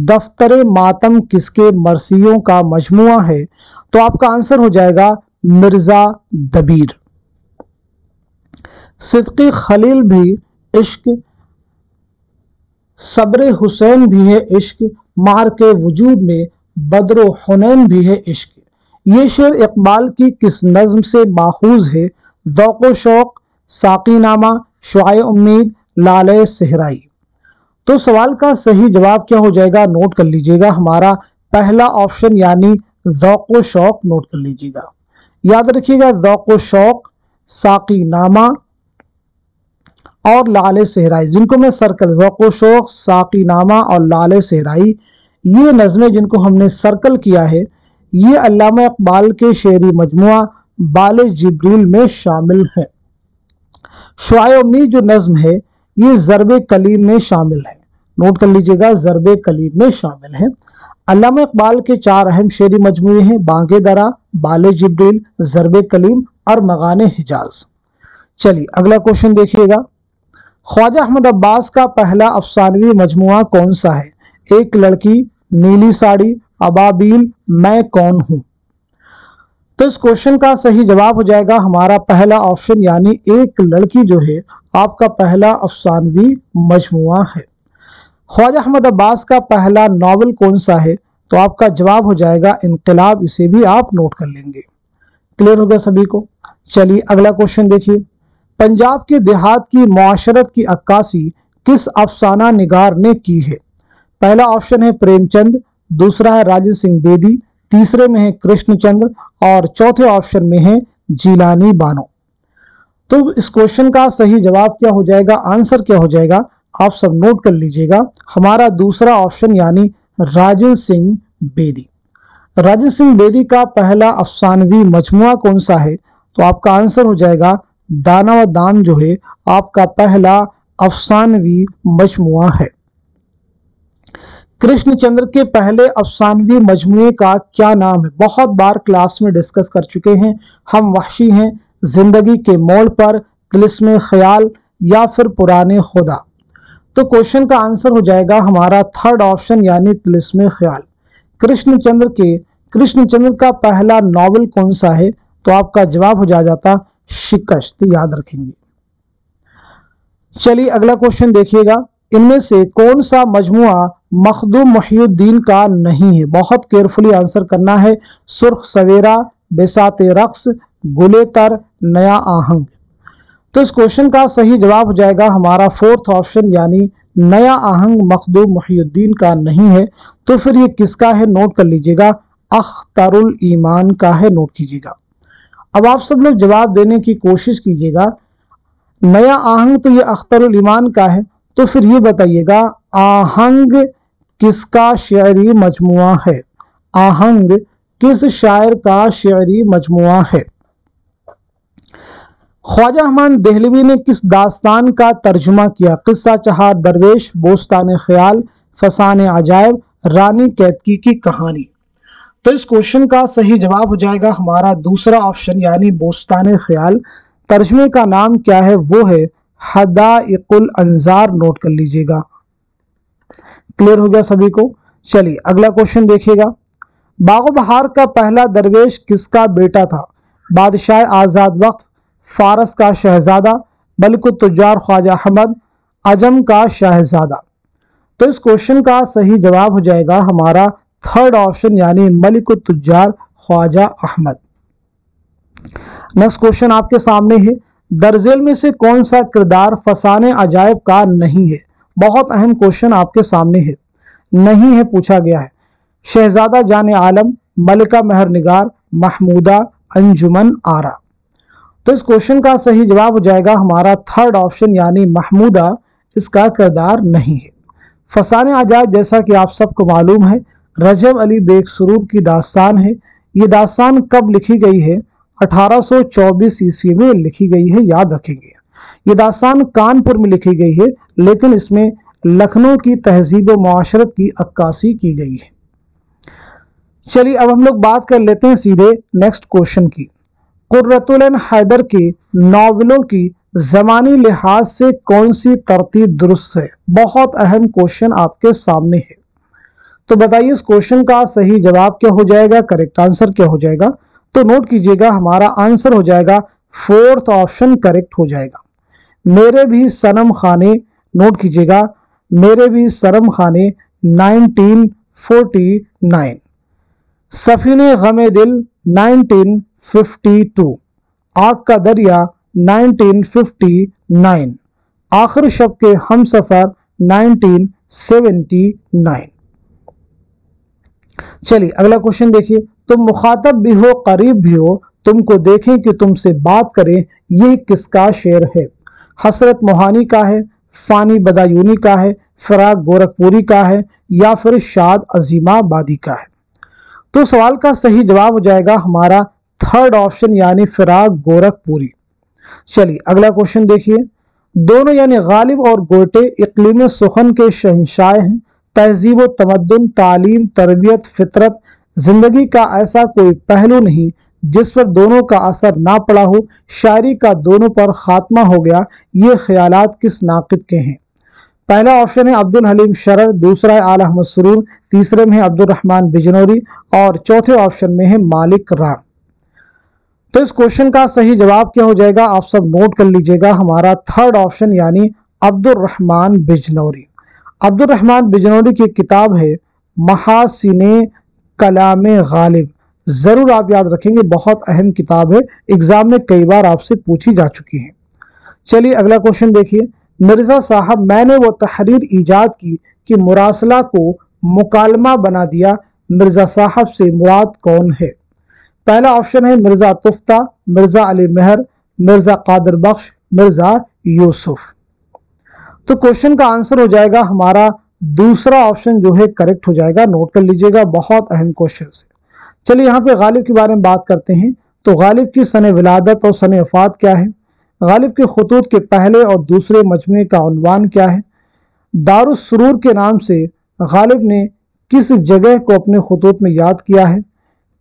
दफ्तरे मातम किसके मरसियों का मजमुआ है? तो आपका आंसर हो जाएगा मिर्जा दबीर। सिद्दीक़ खलील भी इश्क, सब्र हुसैन भी है इश्क, मार के वजूद में बद्रो हुनैन भी है इश्क? ये शेर इकबाल की किस नज्म से माखूज है? ज़ौक़ो शौक़, साक़ीनामा, शुआए उम्मीद, लाले सहराई? तो सवाल का सही जवाब क्या हो जाएगा? नोट कर लीजिएगा, हमारा पहला ऑप्शन यानी ज़ौक़ो शौक़। नोट कर लीजिएगा, याद रखिएगा, ज़ौक़ो शौक़, साक़ीनामा और लाले सहराई, जिनको मैं सर्कल, ज़ौक़ो शौक़, साक़ीनामा और लाले सहराई, ये नज़में जिनको हमने सर्कल किया है, ये अल्लामा इकबाल के शेरी मजमुआ बाले जिब्रील में शामिल है। शुआए उम्मीद जो नज़्म है ये ज़रबे कलीम में शामिल है। नोट कर लीजिएगा, ज़रबे कलीम में शामिल है। अल्लामा इकबाल के 4 अहम शेरी मजमुए हैं, बांगे दरा, बाले जिब्रील, ज़रबे कलीम और मगाने हिजाज। चलिए अगला क्वेश्चन देखिएगा। ख्वाजा अहमद अब्बास का पहला अफसानवी मजमुआ कौन सा है? एक लड़की, नीली साड़ी, अबाबील, मैं कौन हूं? तो इस क्वेश्चन का सही जवाब हो जाएगा हमारा पहला ऑप्शन यानी एक लड़की जो है आपका पहला अफसानवी मजमुआ है। ख्वाजा अहमद अब्बास का पहला नावल कौन सा है? तो आपका जवाब हो जाएगा इनकलाब। इसे भी आप नोट कर लेंगे। क्लियर हो गया सभी को? चलिए अगला क्वेश्चन देखिए। पंजाब के देहात की मुआशरत की अक्कासी किस अफसाना निगार ने की है? पहला ऑप्शन है प्रेमचंद, दूसरा है राजेंद्र सिंह बेदी, तीसरे में है कृष्णचंद्र और चौथे ऑप्शन में है जीलानी बानो। तो इस क्वेश्चन का सही जवाब क्या हो जाएगा, आंसर क्या हो जाएगा, आप सब नोट कर लीजिएगा, हमारा दूसरा ऑप्शन यानी राजेंद्र सिंह बेदी। राजेंद्र सिंह बेदी का पहला अफसानवी मजमुआ कौन सा है? तो आपका आंसर हो जाएगा दाना व दाम जो है आपका पहला अफसानवी मजमुआ है। कृष्णचंद्र के पहले अफसानवी मजमुए का क्या नाम है? बहुत बार क्लास में डिस्कस कर चुके हैं हम। वहशी हैं, जिंदगी के मोड़ पर, तिलिस्मे ख्याल या फिर पुराने खुदा? तो क्वेश्चन का आंसर हो जाएगा हमारा थर्ड ऑप्शन यानी तिलिस्मे ख्याल। कृष्णचंद्र का पहला नॉवल कौन सा है? तो आपका जवाब हो जाता शिकस्त, याद रखेंगे। चलिए अगला क्वेश्चन देखिएगा। इनमें से कौन सा मजमुआ मखदूम मुहियुद्दीन का नहीं है? बहुत केयरफुली आंसर करना है। सुर्ख सवेरा, बेसाते रक्स, गुले तर, नया आहंग। तो इस क्वेश्चन का सही जवाब हो जाएगा हमारा फोर्थ ऑप्शन, यानी नया आहंग मखदूम मुहियुद्दीन का नहीं है। तो फिर ये किसका है? नोट कर लीजिएगा, अख्तरुल ईमान का है, नोट कीजिएगा। अब आप सब लोग जवाब देने की कोशिश कीजिएगा। नया आहंग तो ये अख्तरुल ईमान का है, तो फिर ये बताइएगा आहंग किसका शेरी मजमुआ है? आहंग किस शायर का शेरी मजमुआ है? ख्वाजा हमान देहलवी ने किस दास्तान का तर्जुमा किया? किस्सा चहार दरवेश, बोस्तान ख्याल, फसान अजायब, रानी कैतकी की कहानी। तो इस क्वेश्चन का सही जवाब हो जाएगा हमारा दूसरा ऑप्शन, यानी बोस्तान ख्याल। तर्जुमे का नाम क्या है? वो है हदाइकुल अंजार, नोट कर लीजिएगा। क्लियर हो गया सभी को? चलिए अगला क्वेश्चन देखिएगा। बागो बहार का पहला दरवेश किसका बेटा था? बादशाह आजाद वक्त, फारस का शहजादा, मलिकुत तुज्जार ख्वाजा अहमद, अजम का शहजादा। तो इस क्वेश्चन का सही जवाब हो जाएगा हमारा थर्ड ऑप्शन, यानी मलिकुत तुज्जार ख्वाजा अहमद। नेक्स्ट क्वेश्चन आपके सामने है, दरजेल में से कौन सा किरदार फसाने अजायब का नहीं है? बहुत अहम क्वेश्चन आपके सामने है, नहीं है पूछा गया है। शहजादा जाने आलम, मलिका महरनिगार, महमूदा, अंजुमन आरा। तो इस क्वेश्चन का सही जवाब हो जाएगा हमारा थर्ड ऑप्शन, यानी महमूदा इसका किरदार नहीं है। फसाने अजायब जैसा कि आप सबको मालूम है रजब अली बेग सुरूर की दास्तान है। ये दास्तान कब लिखी गई है? 1824 ईस्वी में लिखी गई है, याद रखेंगे। ये दास्तान कानपुर में लिखी गई है, लेकिन इसमें लखनऊ की तहजीब व मुआशरत की अक्कासी की गई है। चलिए अब हम लोग बात कर लेते हैं सीधे नेक्स्ट क्वेश्चन की। कुर्रतुल ऐन हैदर के नावलों की ज़मानी लिहाज से कौन सी तरतीब दुरुस्त है? बहुत अहम क्वेश्चन आपके सामने है। तो बताइए इस क्वेश्चन का सही जवाब क्या हो जाएगा, करेक्ट आंसर क्या हो जाएगा? तो नोट कीजिएगा, हमारा आंसर हो जाएगा फोर्थ ऑप्शन करेक्ट हो जाएगा। मेरे भी सनम खाने, नोट कीजिएगा, मेरे भी सनम खाने 1949, सफीने गमे दिल 1952, आग का दरिया 1959, आखिर शब के हम सफर 1979। चलिए अगला क्वेश्चन देखिए। तुम मुखातब भी हो करीब भी हो, तुमको देखें कि तुमसे बात करें, ये किसका शेर है? हसरत मोहानी का है, फानी बदायूनी का है, फराग गोरखपुरी का है, या फिर शाद अजीमाबादी का है? तो सवाल का सही जवाब हो जाएगा हमारा थर्ड ऑप्शन, यानी फराग गोरखपुरी। चलिए अगला क्वेश्चन देखिए। दोनों यानी गालिब और गोटे इक्लीम सुखन के शहंशाह हैं। तहजीब व तमद्दुन, तालीम, तरबियत, फितरत, जिंदगी का ऐसा कोई पहलू नहीं जिस पर दोनों का असर ना पड़ा हो। शायरी का दोनों पर खात्मा हो गया, ये ख्यालात किस नाक़िद के हैं? पहला ऑप्शन है अब्दुल हलीम शरर, दूसरा है आला अहमद सुरूर, तीसरे में है अब्दुल रहमान बिजनौरी, और चौथे ऑप्शन में है मालिक राम। तो इस क्वेश्चन का सही जवाब क्या हो जाएगा? आप सब नोट कर लीजिएगा, हमारा थर्ड ऑप्शन, यानी अब्दुल रहमान बिजनौरी। अब्दुल रहमान बिजनौरी की किताब है महासिने कलामे गालिब, जरूर आप याद रखेंगे, बहुत अहम किताब है, एग्जाम में कई बार आपसे पूछी जा चुकी है। चलिए अगला क्वेश्चन देखिए। मिर्जा साहब मैंने वो तहरीर ईजाद की कि मुरासला को मुकालमा बना दिया, मिर्जा साहब से मुराद कौन है? पहला ऑप्शन है मिर्जा तुफ्ता, मिर्जा अली मेहर, मिर्जा कादिर बख्श, मिर्जा यूसुफ। तो क्वेश्चन का आंसर हो जाएगा हमारा दूसरा ऑप्शन जो है करेक्ट हो जाएगा, नोट कर लीजिएगा, बहुत अहम क्वेश्चन है। चलिए यहाँ पे गालिब के बारे में बात करते हैं। तो गालिब की सन विलादत और सन वफात क्या है? गालिब के खतूत के पहले और दूसरे मजमूए का उन्वान क्या है? दारुस सुरूर के नाम से गालिब ने किस जगह को अपने खतूत में याद किया है?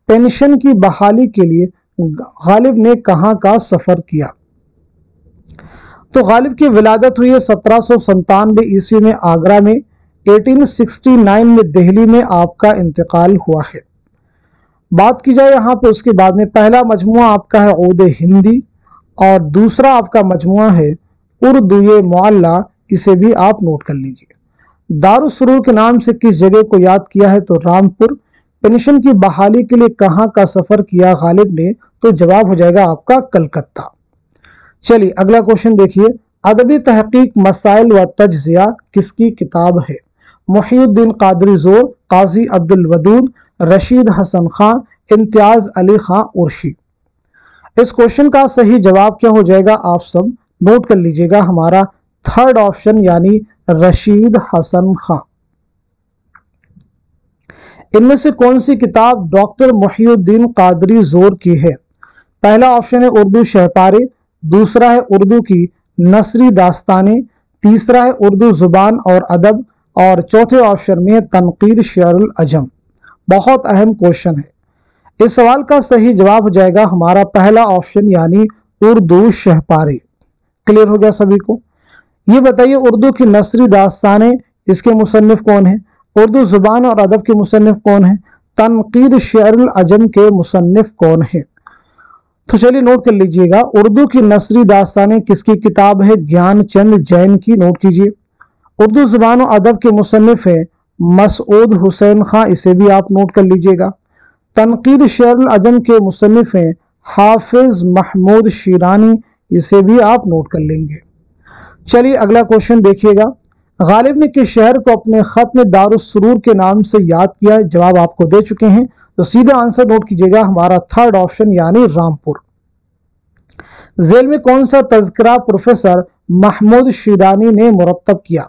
पेंशन की बहाली के लिए गालिब ने कहाँ का सफर किया? तो गालिब की विलादत हुई है 1797 ईस्वी में आगरा में, 1869 में दिल्ली में आपका इंतकाल हुआ है। बात की जाए यहाँ पे उसके बाद में, पहला मजमुआ आपका है ऊद हिंदी और दूसरा आपका मजमुआ है उर्दू मुअल्ला, इसे भी आप नोट कर लीजिए। दारुस्सुरूर के नाम से किस जगह को याद किया है? तो रामपुर। पेंशन की बहाली के लिए कहाँ का सफर किया गालिब ने? तो जवाब हो जाएगा आपका कलकत्ता। चलिए अगला क्वेश्चन देखिए, अदबी तहकीक मसाइल व तज्जिया किसकी किताब है? मुहिउद्दीन कादरी ज़ोर, काजी अब्दुल वदूद, रशीद हसन खान, इम्तियाज अली खान उर्शी। इस क्वेश्चन का सही जवाब क्या हो जाएगा? आप सब नोट कर लीजिएगा, हमारा थर्ड ऑप्शन यानी रशीद हसन खान। इनमें से कौन सी किताब डॉक्टर मुहिउद्दीन कादरी ज़ोर की है? पहला ऑप्शन है उर्दू शहपारे, दूसरा है उर्दू की नसरी दास्तानें, तीसरा है उर्दू जुबान और अदब, और चौथे ऑप्शन में तनकीद शेरुल अजम। बहुत अहम क्वेश्चन है। इस सवाल का सही जवाब हो जाएगा हमारा पहला ऑप्शन यानी उर्दू शहपारे। क्लियर हो गया सभी को? ये बताइए उर्दू की नसरी दास्तानें इसके मुसन्निफ कौन है? उर्दू जुबान और अदब के मुसन्निफ कौन है? तनकीद शेरुल अजम के मुसन्निफ कौन है? तो चलिए नोट कर लीजिएगा, उर्दू की नसरी दास्तानें किसकी किताब है? ज्ञानचंद जैन की। नोट कीजिए। उर्दू जुबान और अदब के मुसन्निफ है मसऊद हुसैन खां, इसे भी आप नोट कर लीजिएगा। तनकीद शेरुल अजम के मुसन्निफ हैं हाफिज महमूद शिरानी, इसे भी आप नोट कर लेंगे। चलिए अगला क्वेश्चन देखिएगा, गालिब ने किस शहर को अपने खत में दारुस्सुरूर के नाम से याद किया है? जवाब आपको दे चुके हैं, तो सीधा आंसर नोट कीजिएगा, हमारा थर्ड ऑप्शन यानी रामपुर। जेल में कौन सा तज़किरा प्रोफेसर महमूद शिरानी ने मुरत्तब किया?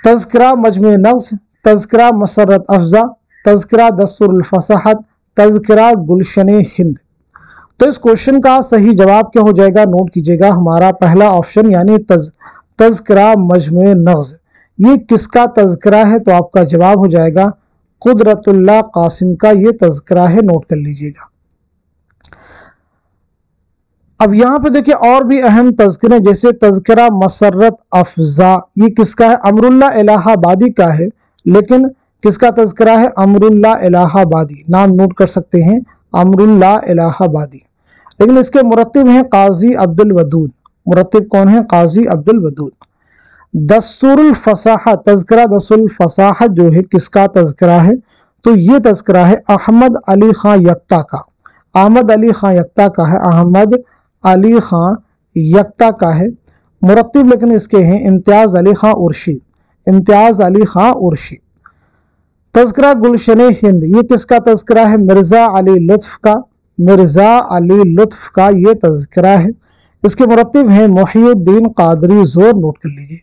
तज़किरा मजमू नफ्स, तज़किरा मसरत अफजा, तज़किरा दस्तूरुल फसाहत, तज़किरा गुलशन हिंद। तो इस क्वेश्चन का सही जवाब क्या हो जाएगा? नोट कीजिएगा, हमारा पहला ऑप्शन यानी तज़किरा मजमू नफ्स। ये किसका तज़किरा है? तो आपका जवाब हो जाएगा कुदरतुल्लाह कासिम का ये तज़किरा है, नोट कर लीजिएगा। अब यहाँ पे देखिए और भी अहम तज़किरे, जैसे तज़किरा मसरत अफजा, ये किसका है? अमरुल्लाह इलाहाबादी का है, लेकिन किसका तज़किरा है? अमरुल्लाह इलाहाबादी। नाम नोट कर सकते हैं, अमरुल्लाह इलाहाबादी। लेकिन इसके मुरत्तिब हैं काजी अब्दुल वदूद। मुरत्तिब कौन है? काजी अब्दुल वदूद। दस्तूरुल फसाहत, तज़किरा दस्तूरुल फसाहत जो है किसका तज़किरा है? तो ये तज़किरा है अहमद अली खां यक्ता का। अहमद अली खां यक्ता का है, अहमद अली खां यक्ता का है। मुरत्तिब लेकिन इसके हैं इम्तियाज अली खां उर्शी, इम्तियाज अली खां उर्शी। तज़किरा गुलशन हिंद, ये किसका तज़किरा है? मिर्ज़ा अली लुत्फ़ का, मिर्ज़ा अली लुत्फ़ का ये तज़किरा है। इसके मुरत्तिब हैं मुहिउद्दीन कादरी ज़ोर, नोट कर लीजिए।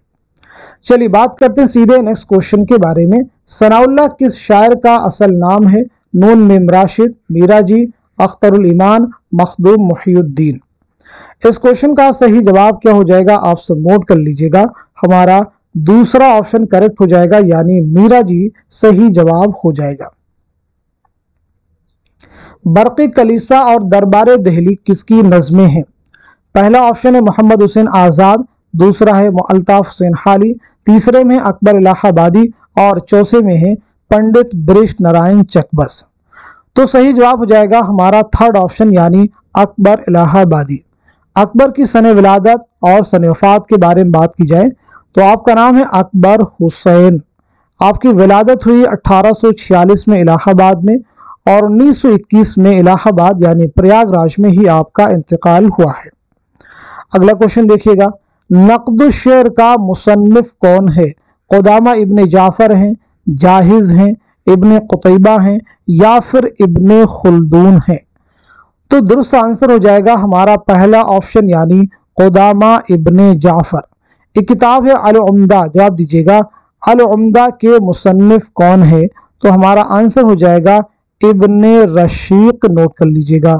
चलिए बात करते हैं सीधे नेक्स्ट क्वेश्चन के बारे में। सनाउल्लाह किस शायर का असल नाम है? नून मीम राशिद, मीराजी, अख्तरुल ईमान, मखदूम मुहिउद्दीन। इस क्वेश्चन का सही जवाब क्या हो जाएगा? आप सब नोट कर लीजिएगा, हमारा दूसरा ऑप्शन करेक्ट हो जाएगा, यानी मीराजी सही जवाब हो जाएगा। बरक़ी कलीसा और दरबार दहली किसकी नज़में हैं? पहला ऑप्शन है मोहम्मद हुसैन आज़ाद, दूसरा है अल्ताफ हुसैन हाली, तीसरे में अकबर इलाहाबादी और चौथे में है पंडित ब्रिश नारायण चकबस। तो सही जवाब हो जाएगा हमारा थर्ड ऑप्शन यानी अकबर इलाहाबादी। अकबर की सन विलादत और सन वफात के बारे में बात की जाए तो आपका नाम है अकबर हुसैन। आपकी विलादत हुई 1846 में इलाहाबाद में और 1921 में इलाहाबाद यानी प्रयागराज में ही आपका इंतकाल हुआ है। अगला क्वेश्चन देखिएगा, नक़्द शेर का मुसन्निफ कौन है? क़ुदामा इब्ने जाफ़र हैं, जाहिज हैं, इब्ने क़ुतैबा हैं या फिर इब्ने खुल्दून हैं? तो दुरुस्त आंसर हो जाएगा हमारा पहला ऑप्शन यानी क़ुदामा इब्ने जाफ़र। एक किताब है अल उम्दा, जवाब दीजिएगा अल उम्दा के मुसन्निफ कौन है? तो हमारा आंसर हो जाएगा इब्ने रशीक, नोट कर लीजिएगा।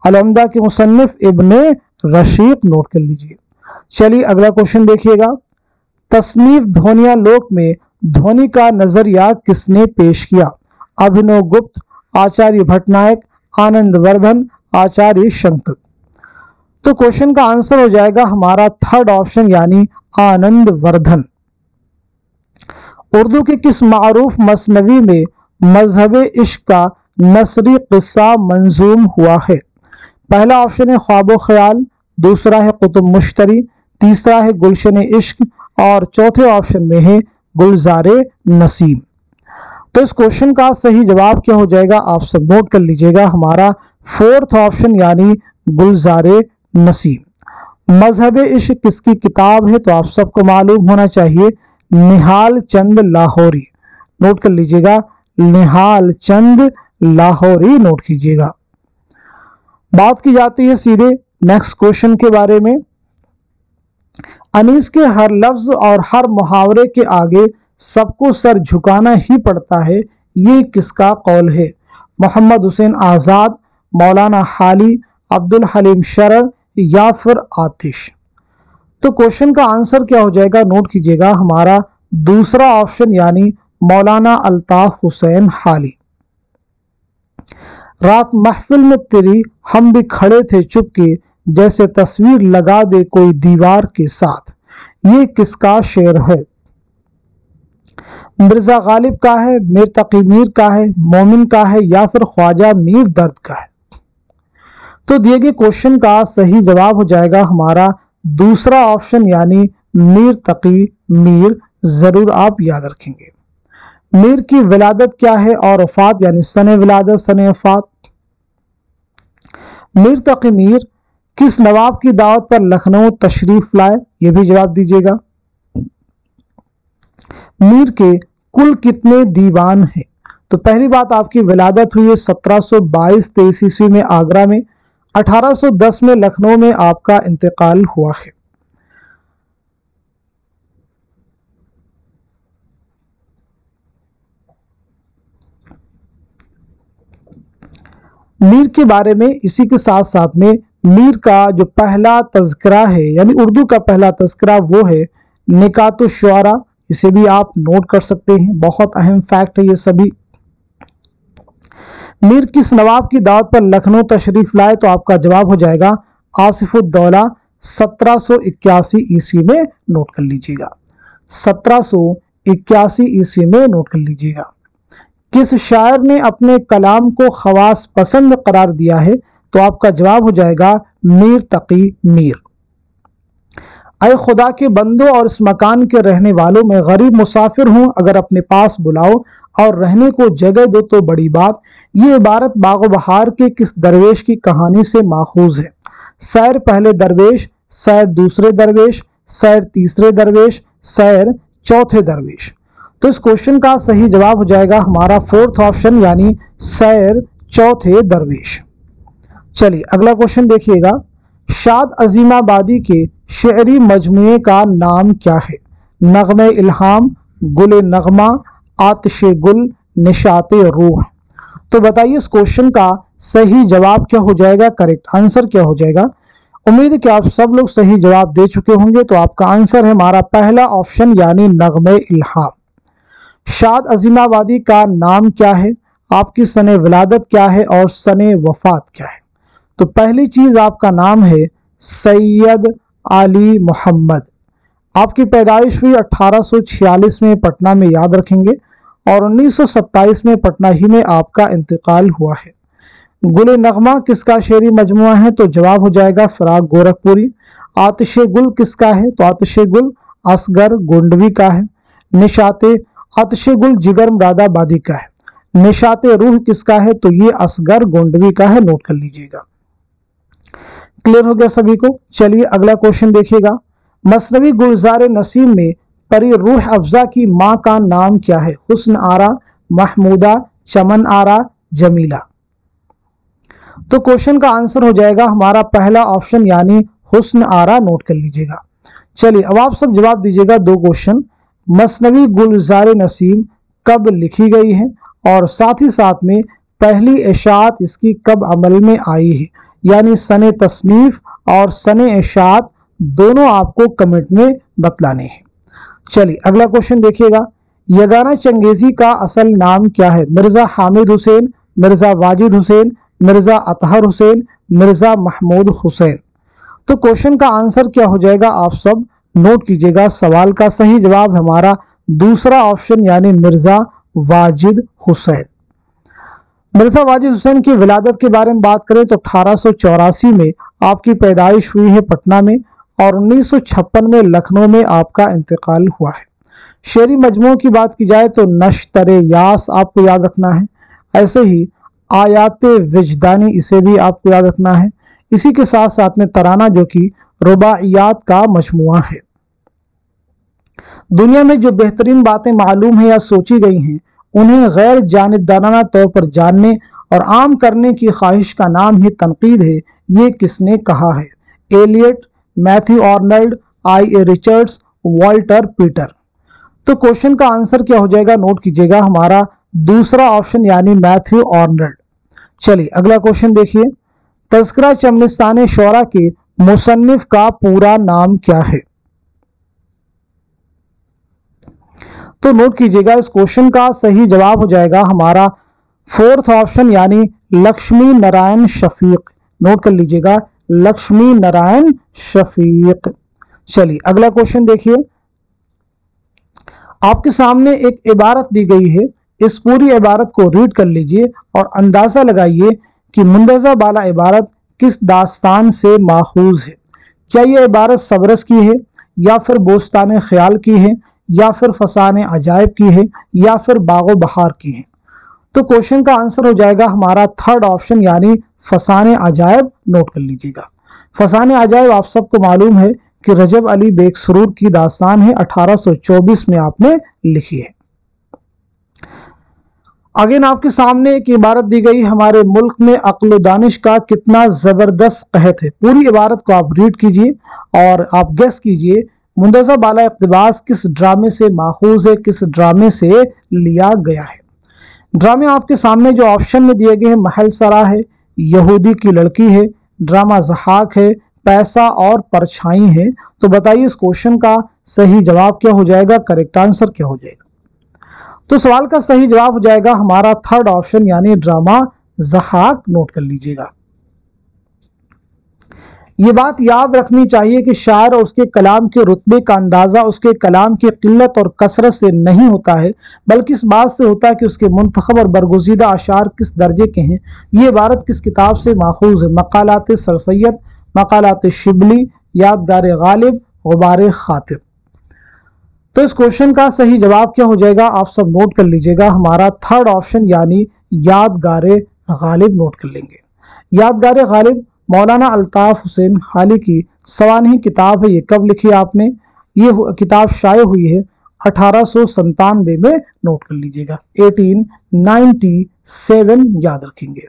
अल उम्दा के मुसन्निफ इब्ने रशीक, नोट कर लीजिए। चलिए अगला क्वेश्चन देखिएगा, तसनीफ ध्वनिया लोक में ध्वनि का नजरिया किसने पेश किया? अभिनव गुप्त, आचार्य भट्टनायक, आनंद वर्धन, आचार्य शंकर। तो क्वेश्चन का आंसर हो जाएगा हमारा थर्ड ऑप्शन यानी आनंद वर्धन। उर्दू के किस मारूफ मसनवी में मजहब इश्क का नसरी किस्सा मंजूम हुआ है? पहला ऑप्शन है ख्वाबो ख्याल, दूसरा है कुतुब मुश्तरी, तीसरा है गुलशन इश्क और चौथे ऑप्शन में है गुलजार नसीम। तो इस क्वेश्चन का सही जवाब क्या हो जाएगा, आप सब नोट कर लीजिएगा, हमारा फोर्थ ऑप्शन यानी गुलजार नसीम। मजहब इश्क किसकी किताब है, तो आप सबको मालूम होना चाहिए, निहाल चंद लाहौरी। नोट कर लीजिएगा, निहाल चंद लाहौरी, नोट कीजिएगा। बात की जाती है सीधे नेक्स्ट क्वेश्चन के बारे में। अनीस के हर लफ्ज और हर मुहावरे के आगे सबको सर झुकाना ही पड़ता है, ये किसका कौल है? मोहम्मद हुसैन आज़ाद, मौलाना हाली, अब्दुल हलीम शरर या फिर आतिश। तो क्वेश्चन का आंसर क्या हो जाएगा, नोट कीजिएगा, हमारा दूसरा ऑप्शन यानी मौलाना अल्ताफ हुसैन हाली। रात महफिल में तेरी हम भी खड़े थे चुपके, जैसे तस्वीर लगा दे कोई दीवार के साथ, ये किसका शेर है? मिर्जा गालिब का है, मीर तकी मीर का है, मोमिन का है या फिर ख्वाजा मीर दर्द का है? तो दिए गए क्वेश्चन का सही जवाब हो जाएगा हमारा दूसरा ऑप्शन यानी मीर तकी मीर। जरूर आप याद रखेंगे। मीर की विलादत क्या है और वफात यानी सने विलादत सने वफात। मीर तकी मीर किस नवाब की दावत पर लखनऊ तशरीफ लाए, ये भी जवाब दीजिएगा। मीर के कुल कितने दीवान हैं? तो पहली बात, आपकी विलादत हुई है 1722-23 ईस्वी में आगरा में, 1810 में लखनऊ में आपका इंतकाल हुआ है। मीर के बारे में इसी के साथ साथ में मीर का जो पहला तज़किरा है यानी उर्दू का पहला तज़किरा वो है निकातुश शुअरा, इसे भी आप नोट कर सकते हैं, बहुत अहम फैक्ट है ये सभी। मीर किस नवाब की दावत पर लखनऊ तशरीफ लाए, तो आपका जवाब हो जाएगा आसिफुद्दौला, 1781 ईस्वी में, नोट कर लीजिएगा, 1781 ईस्वी में नोट कर लीजिएगा। किस शायर ने अपने कलाम को खवास पसंद करार दिया है, तो आपका जवाब हो जाएगा मीर तकी मीर। ऐ खुदा के बंदो और इस मकान के रहने वालों में गरीब मुसाफिर हूँ, अगर अपने पास बुलाओ और रहने को जगह दो तो बड़ी बात। ये इबारत बागो बहार के किस दरवेश की कहानी से माखूज है? सैर पहले दरवेश, सैर दूसरे दरवेश, सैर तीसरे दरवेश, सैर चौथे दरवेश। तो इस क्वेश्चन का सही जवाब हो जाएगा हमारा फोर्थ ऑप्शन यानी सैर चौथे दरवेश। चलिए अगला क्वेश्चन देखिएगा। शाद अजीमाबादी के शेरी मजमुए का नाम क्या है? नगमे इल्हाम, गुल नगमा, आतिशे गुल, निशाते रूह। तो बताइए इस क्वेश्चन का सही जवाब क्या हो जाएगा, करेक्ट आंसर क्या हो जाएगा? उम्मीद है कि आप सब लोग सही जवाब दे चुके होंगे। तो आपका आंसर है हमारा पहला ऑप्शन यानी नगमे इल्हाम। शाद अजीमाबादी का नाम क्या है, आपकी सने विलादत क्या है और सने वफात क्या है? तो पहली चीज आपका नाम है सैयद अली मोहम्मद। आपकी पैदाइश हुई 1846 में पटना में, याद रखेंगे, और 1927 में पटना ही में आपका इंतकाल हुआ है। गुल नगमा किसका शेरी मजमुआ है, तो जवाब हो जाएगा फिराक गोरखपुरी। आतिशे गुल किसका है, तो आतिशे गुल असगर गोंडवी का है। निशाते आतिशे गुल जिगर मुरादाबादी का है। निशाते रूह किसका है, तो ये असगर गोंडवी का है, नोट कर लीजिएगा। क्लियर हो गया सभी को? चलिए अगला क्वेश्चन देखिएगा। मसनवी गुलजार नसीम में परी रूह अफजा की माँ का नाम क्या है? हुस्न आरा, महमूदा, चमन आरा, जमीला। तो क्वेश्चन का आंसर हो जाएगा हमारा पहला ऑप्शन यानी हुस्न आरा, नोट कर लीजिएगा। चलिए अब आप सब जवाब दीजिएगा दो क्वेश्चन। मसनवी गुलजार नसीम कब लिखी गई है और साथ ही साथ में पहली इशाअत इसकी कब अमल में आई है, यानी सने तसनीफ और सने इशाअत दोनों आपको कमेंट में बतलाने हैं। चलिए अगला क्वेश्चन देखिएगा। यगाना चंगेजी का असल नाम क्या है? मिर्जा हामिद हुसैन, मिर्जा वाजिद हुसैन, मिर्जा अतहर हुसैन, मिर्जा महमूद हुसैन। तो क्वेश्चन का आंसर क्या हो जाएगा, आप सब नोट कीजिएगा। सवाल का सही जवाब हमारा दूसरा ऑप्शन यानी मिर्जा वाजिद हुसैन। मिर्जा वाजिद हुसैन की विलादत के बारे में बात करें तो 1884 में आपकी पैदाइश हुई है पटना में और 1956 में लखनऊ में आपका इंतकाल हुआ है। शेरी मजमू की बात की जाए तो नश्तर यास आपको याद रखना है। ऐसे ही आयात विजदानी, इसे भी आपको याद रखना है। इसी के साथ साथ में तराना जो कि रुबाइयात का मजमुआ है। दुनिया में जो बेहतरीन बातें मालूम है या सोची गई हैं उन्हें गैर जानिबदाराना तौर पर जानने और आम करने की ख्वाहिश का नाम ही तनकीद है। ये किसने कहा है? Eliot, Matthew Arnold, I A. Richards, Walter Pater. तो क्वेश्चन का आंसर क्या हो जाएगा? नोट कीजिएगा, हमारा दूसरा ऑप्शन यानी मैथ्यू आर्नल्ड। चलिए अगला क्वेश्चन देखिए, तज़किरा चमनिस्तान शोरा के मुसन्निफ का पूरा नाम क्या है? तो नोट कीजिएगा, इस क्वेश्चन का सही जवाब हो जाएगा हमारा फोर्थ ऑप्शन यानी लक्ष्मी नारायण शफीक। नोट कर लीजिएगा, लक्ष्मी नारायण शफीक। चलिए अगला क्वेश्चन देखिए, आपके सामने एक इबारत दी गई है, इस पूरी इबारत को रीड कर लीजिए और अंदाजा लगाइए कि मुंदज़ा बाला इबारत किस दास्तान से माखूज है। क्या यह इबारत सबरस की है, या फिर बोस्तान ख्याल की है, या फिर फसाने अजायब की है, या फिर बागो बहार की है? तो क्वेश्चन का आंसर हो जाएगा हमारा थर्ड ऑप्शन यानी फसाने अजायब। नोट कर लीजिएगा, फसाने अजायब आप सबको मालूम है कि रजब अली बेग सुरूर की दास्तान है, 1824 में आपने लिखी है। अगेन आपके सामने एक इबारत दी गई, हमारे मुल्क में अक्ल दानिश का कितना जबरदस्त कहत है। पूरी इबारत को आप रीड कीजिए और आप गेस कीजिए मुंदज़ा बाला इक़्तिबास किस ड्रामे से माखूज है, किस ड्रामे से लिया गया है। ड्रामे आपके सामने जो ऑप्शन में दिए गए हैं, महल सरा है, यहूदी की लड़की है, ड्रामा ज़हाक है, पैसा और परछाई है। तो बताइए इस क्वेश्चन का सही जवाब क्या हो जाएगा, करेक्ट आंसर क्या हो जाएगा? तो सवाल का सही जवाब हो जाएगा हमारा थर्ड ऑप्शन यानी ड्रामा ज़हाक। नोट कर लीजिएगा। ये बात याद रखनी चाहिए कि शायर और उसके कलाम के रुतबे का अंदाज़ा उसके कलाम की किल्लत और कसरत से नहीं होता है, बल्कि इस बात से होता है कि उसके मुंतखब और बरगुज़ीदा अशार किस दर्जे के हैं। ये इबारत किस किताब से माखूज है? मकालात सरसैयद, मकालात शिबली, यादगार गालिब, गुबार खातिर। तो इस क्वेश्चन का सही जवाब क्या हो जाएगा? आप सब नोट कर लीजिएगा, हमारा थर्ड ऑप्शन यानी यादगार गालिब। नोट कर लेंगे, यादगार गालिब मौलाना अल्ताफ हुसैन खाली की सवानही किताब है। ये कब लिखी आपने? ये किताब शाये हुई है 1897 में। नोट कर लीजिएगा, 1897 याद रखेंगे।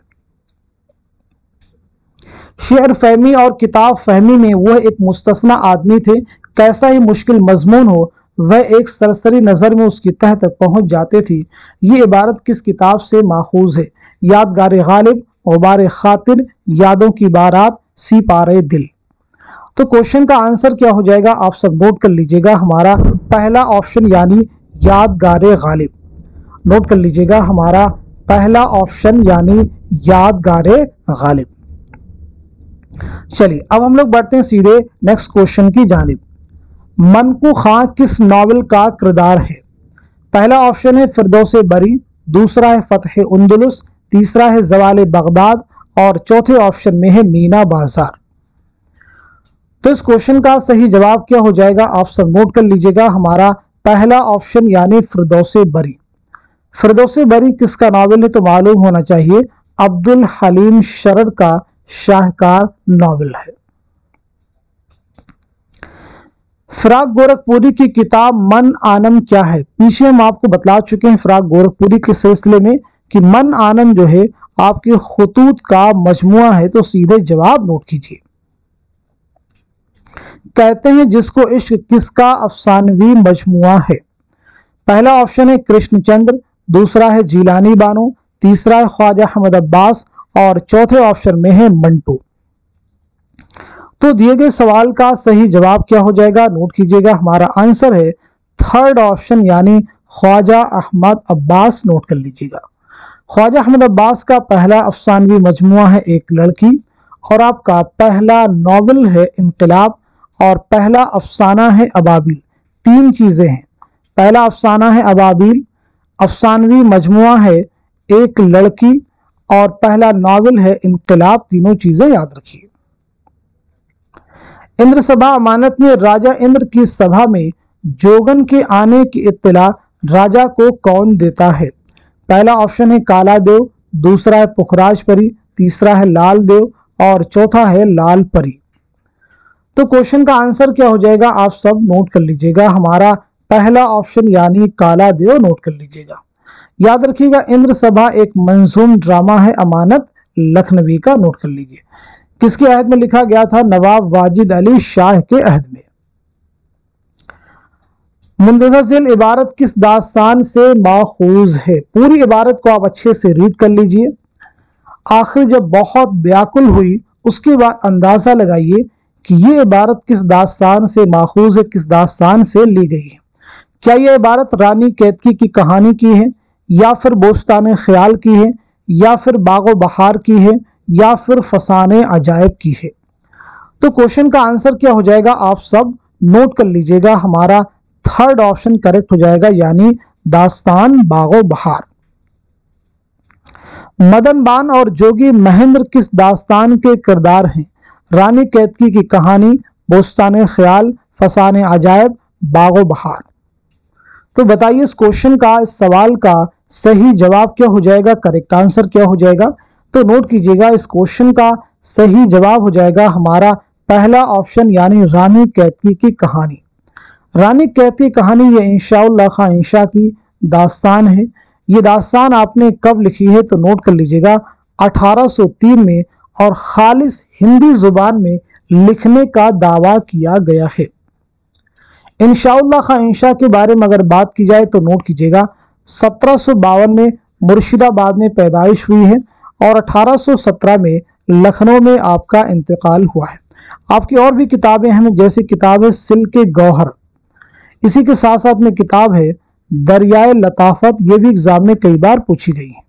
शेर फहमी और किताब फहमी में वह एक मुस्तस्ना आदमी थे, कैसा ही मुश्किल मजमून हो वह एक सरसरी नज़र में उसकी तह तक पहुंच जाते थी। ये इबारत किस किताब से माखूज है? यादगार गालिब, गुबार खातिर, यादों की बारात, सिपारे दिल। तो क्वेश्चन का आंसर क्या हो जाएगा? आप सब नोट कर लीजिएगा, हमारा पहला ऑप्शन यानी यादगार गालिब। नोट कर लीजिएगा, हमारा पहला ऑप्शन यानी यादगार गालिब। चलिए अब हम लोग बढ़ते हैं सीधे नेक्स्ट क्वेश्चन की जानिब। मनकू खां किस नॉवेल का किरदार है? पहला ऑप्शन है फिरदौस बरी, दूसरा है फतह उंदुलुस, तीसरा है ज़वाल बगदाद और चौथे ऑप्शन में है मीना बाजार। तो इस क्वेश्चन का सही जवाब क्या हो जाएगा? आप सब नोट कर लीजिएगा, हमारा पहला ऑप्शन यानी फिरदौस बरी। फिरदौस बरी किसका नॉवेल है? तो मालूम होना चाहिए अब्दुल हलीम शरर का शाहकार नॉवेल है। फिराक गोरखपुरी की किताब मन आनम क्या है? पीछे हम आपको बतला चुके हैं फिराक गोरखपुरी के सिलसिले में कि मन आनम जो है आपके खुतूत का मजमुआ है। तो सीधे जवाब नोट कीजिए। कहते हैं जिसको इश्क किसका अफसानवी मजमुआ है? पहला ऑप्शन है कृष्णचंद्र, दूसरा है जीलानी बानो, तीसरा है ख्वाजा अहमद अब्बास और चौथे ऑप्शन में है मंटू। तो दिए गए सवाल का सही जवाब क्या हो जाएगा? नोट कीजिएगा, हमारा आंसर है थर्ड ऑप्शन यानी ख्वाजा अहमद अब्बास। नोट कर लीजिएगा, ख्वाजा अहमद अब्बास का पहला अफसानवी मजमुआ है एक लड़की, और आपका पहला नॉवेल है इनकलाब, और पहला अफसाना है अबाबिल। तीन चीजें हैं, पहला अफसाना है अबाबिल, अफसानवी मजमुआ है एक लड़की, और पहला नॉवेल है इनकलाब। तीनों चीजें याद रखिए। इंद्र सभा अमानत में राजा इंद्र की सभा में जोगन के आने की इत्तला राजा को कौन देता है? पहला ऑप्शन है काला देव, दूसरा है पुखराज परी, तीसरा है लाल देव और चौथा है लाल परी। तो क्वेश्चन का आंसर क्या हो जाएगा आप सब नोट कर लीजिएगा। हमारा पहला ऑप्शन यानी काला देव नोट कर लीजिएगा। याद रखिएगा इंद्र सभा एक मंजूम ड्रामा है अमानत लखनवी का, नोट कर लीजिए। किसके अहद में लिखा गया था? नवाब वाजिद अली शाह के अहद में। मुंतज़र झील इबारत किस दास्तान से माखूज है? पूरी इबारत को आप अच्छे से रीड कर लीजिए। आखिर जब बहुत व्याकुल हुई उसके बाद अंदाजा लगाइए कि ये इबारत किस दास्तान से माखूज है, किस दास्तान से ली गई है। क्या यह इबारत रानी कैतकी की कहानी की है, या फिर बोस्तान ख्याल की है, या फिर बागो बहार की है, या फिर फसाने अजायब की है? तो क्वेश्चन का आंसर क्या हो जाएगा आप सब नोट कर लीजिएगा। हमारा थर्ड ऑप्शन करेक्ट हो जाएगा यानी दास्तान बागो बहार। मदन बान और जोगी महेंद्र किस दास्तान के किरदार हैं? रानी कैतकी की कहानी, बोस्तान ख्याल, फसाने अजायब, बागो बहार। तो बताइए इस क्वेश्चन का, इस सवाल का सही जवाब क्या हो जाएगा, करेक्ट आंसर क्या हो जाएगा? तो नोट कीजिएगा इस क्वेश्चन का सही जवाब हो जाएगा हमारा पहला ऑप्शन यानी रानी कैतकी की कहानी। रानी कैतकी कहानी ये इंशाउल्लाह खां इंशा की दास्तान है। ये दास्तान आपने कब लिखी है तो नोट कर लीजिएगा 1803 में, और खालिस हिंदी जुबान में लिखने का दावा किया गया है। इंशाउल्लाह खां इंशा के बारे में अगर बात की जाए तो नोट कीजिएगा 1752 में मुर्शिदाबाद में पैदाइश हुई है और 1817 में लखनऊ में आपका इंतकाल हुआ है। आपकी और भी किताबें हैं, जैसे किताब है सिल्के गौहर, इसी के साथ साथ में किताब है दरियाए लताफत, ये भी एग्जाम में कई बार पूछी गई है।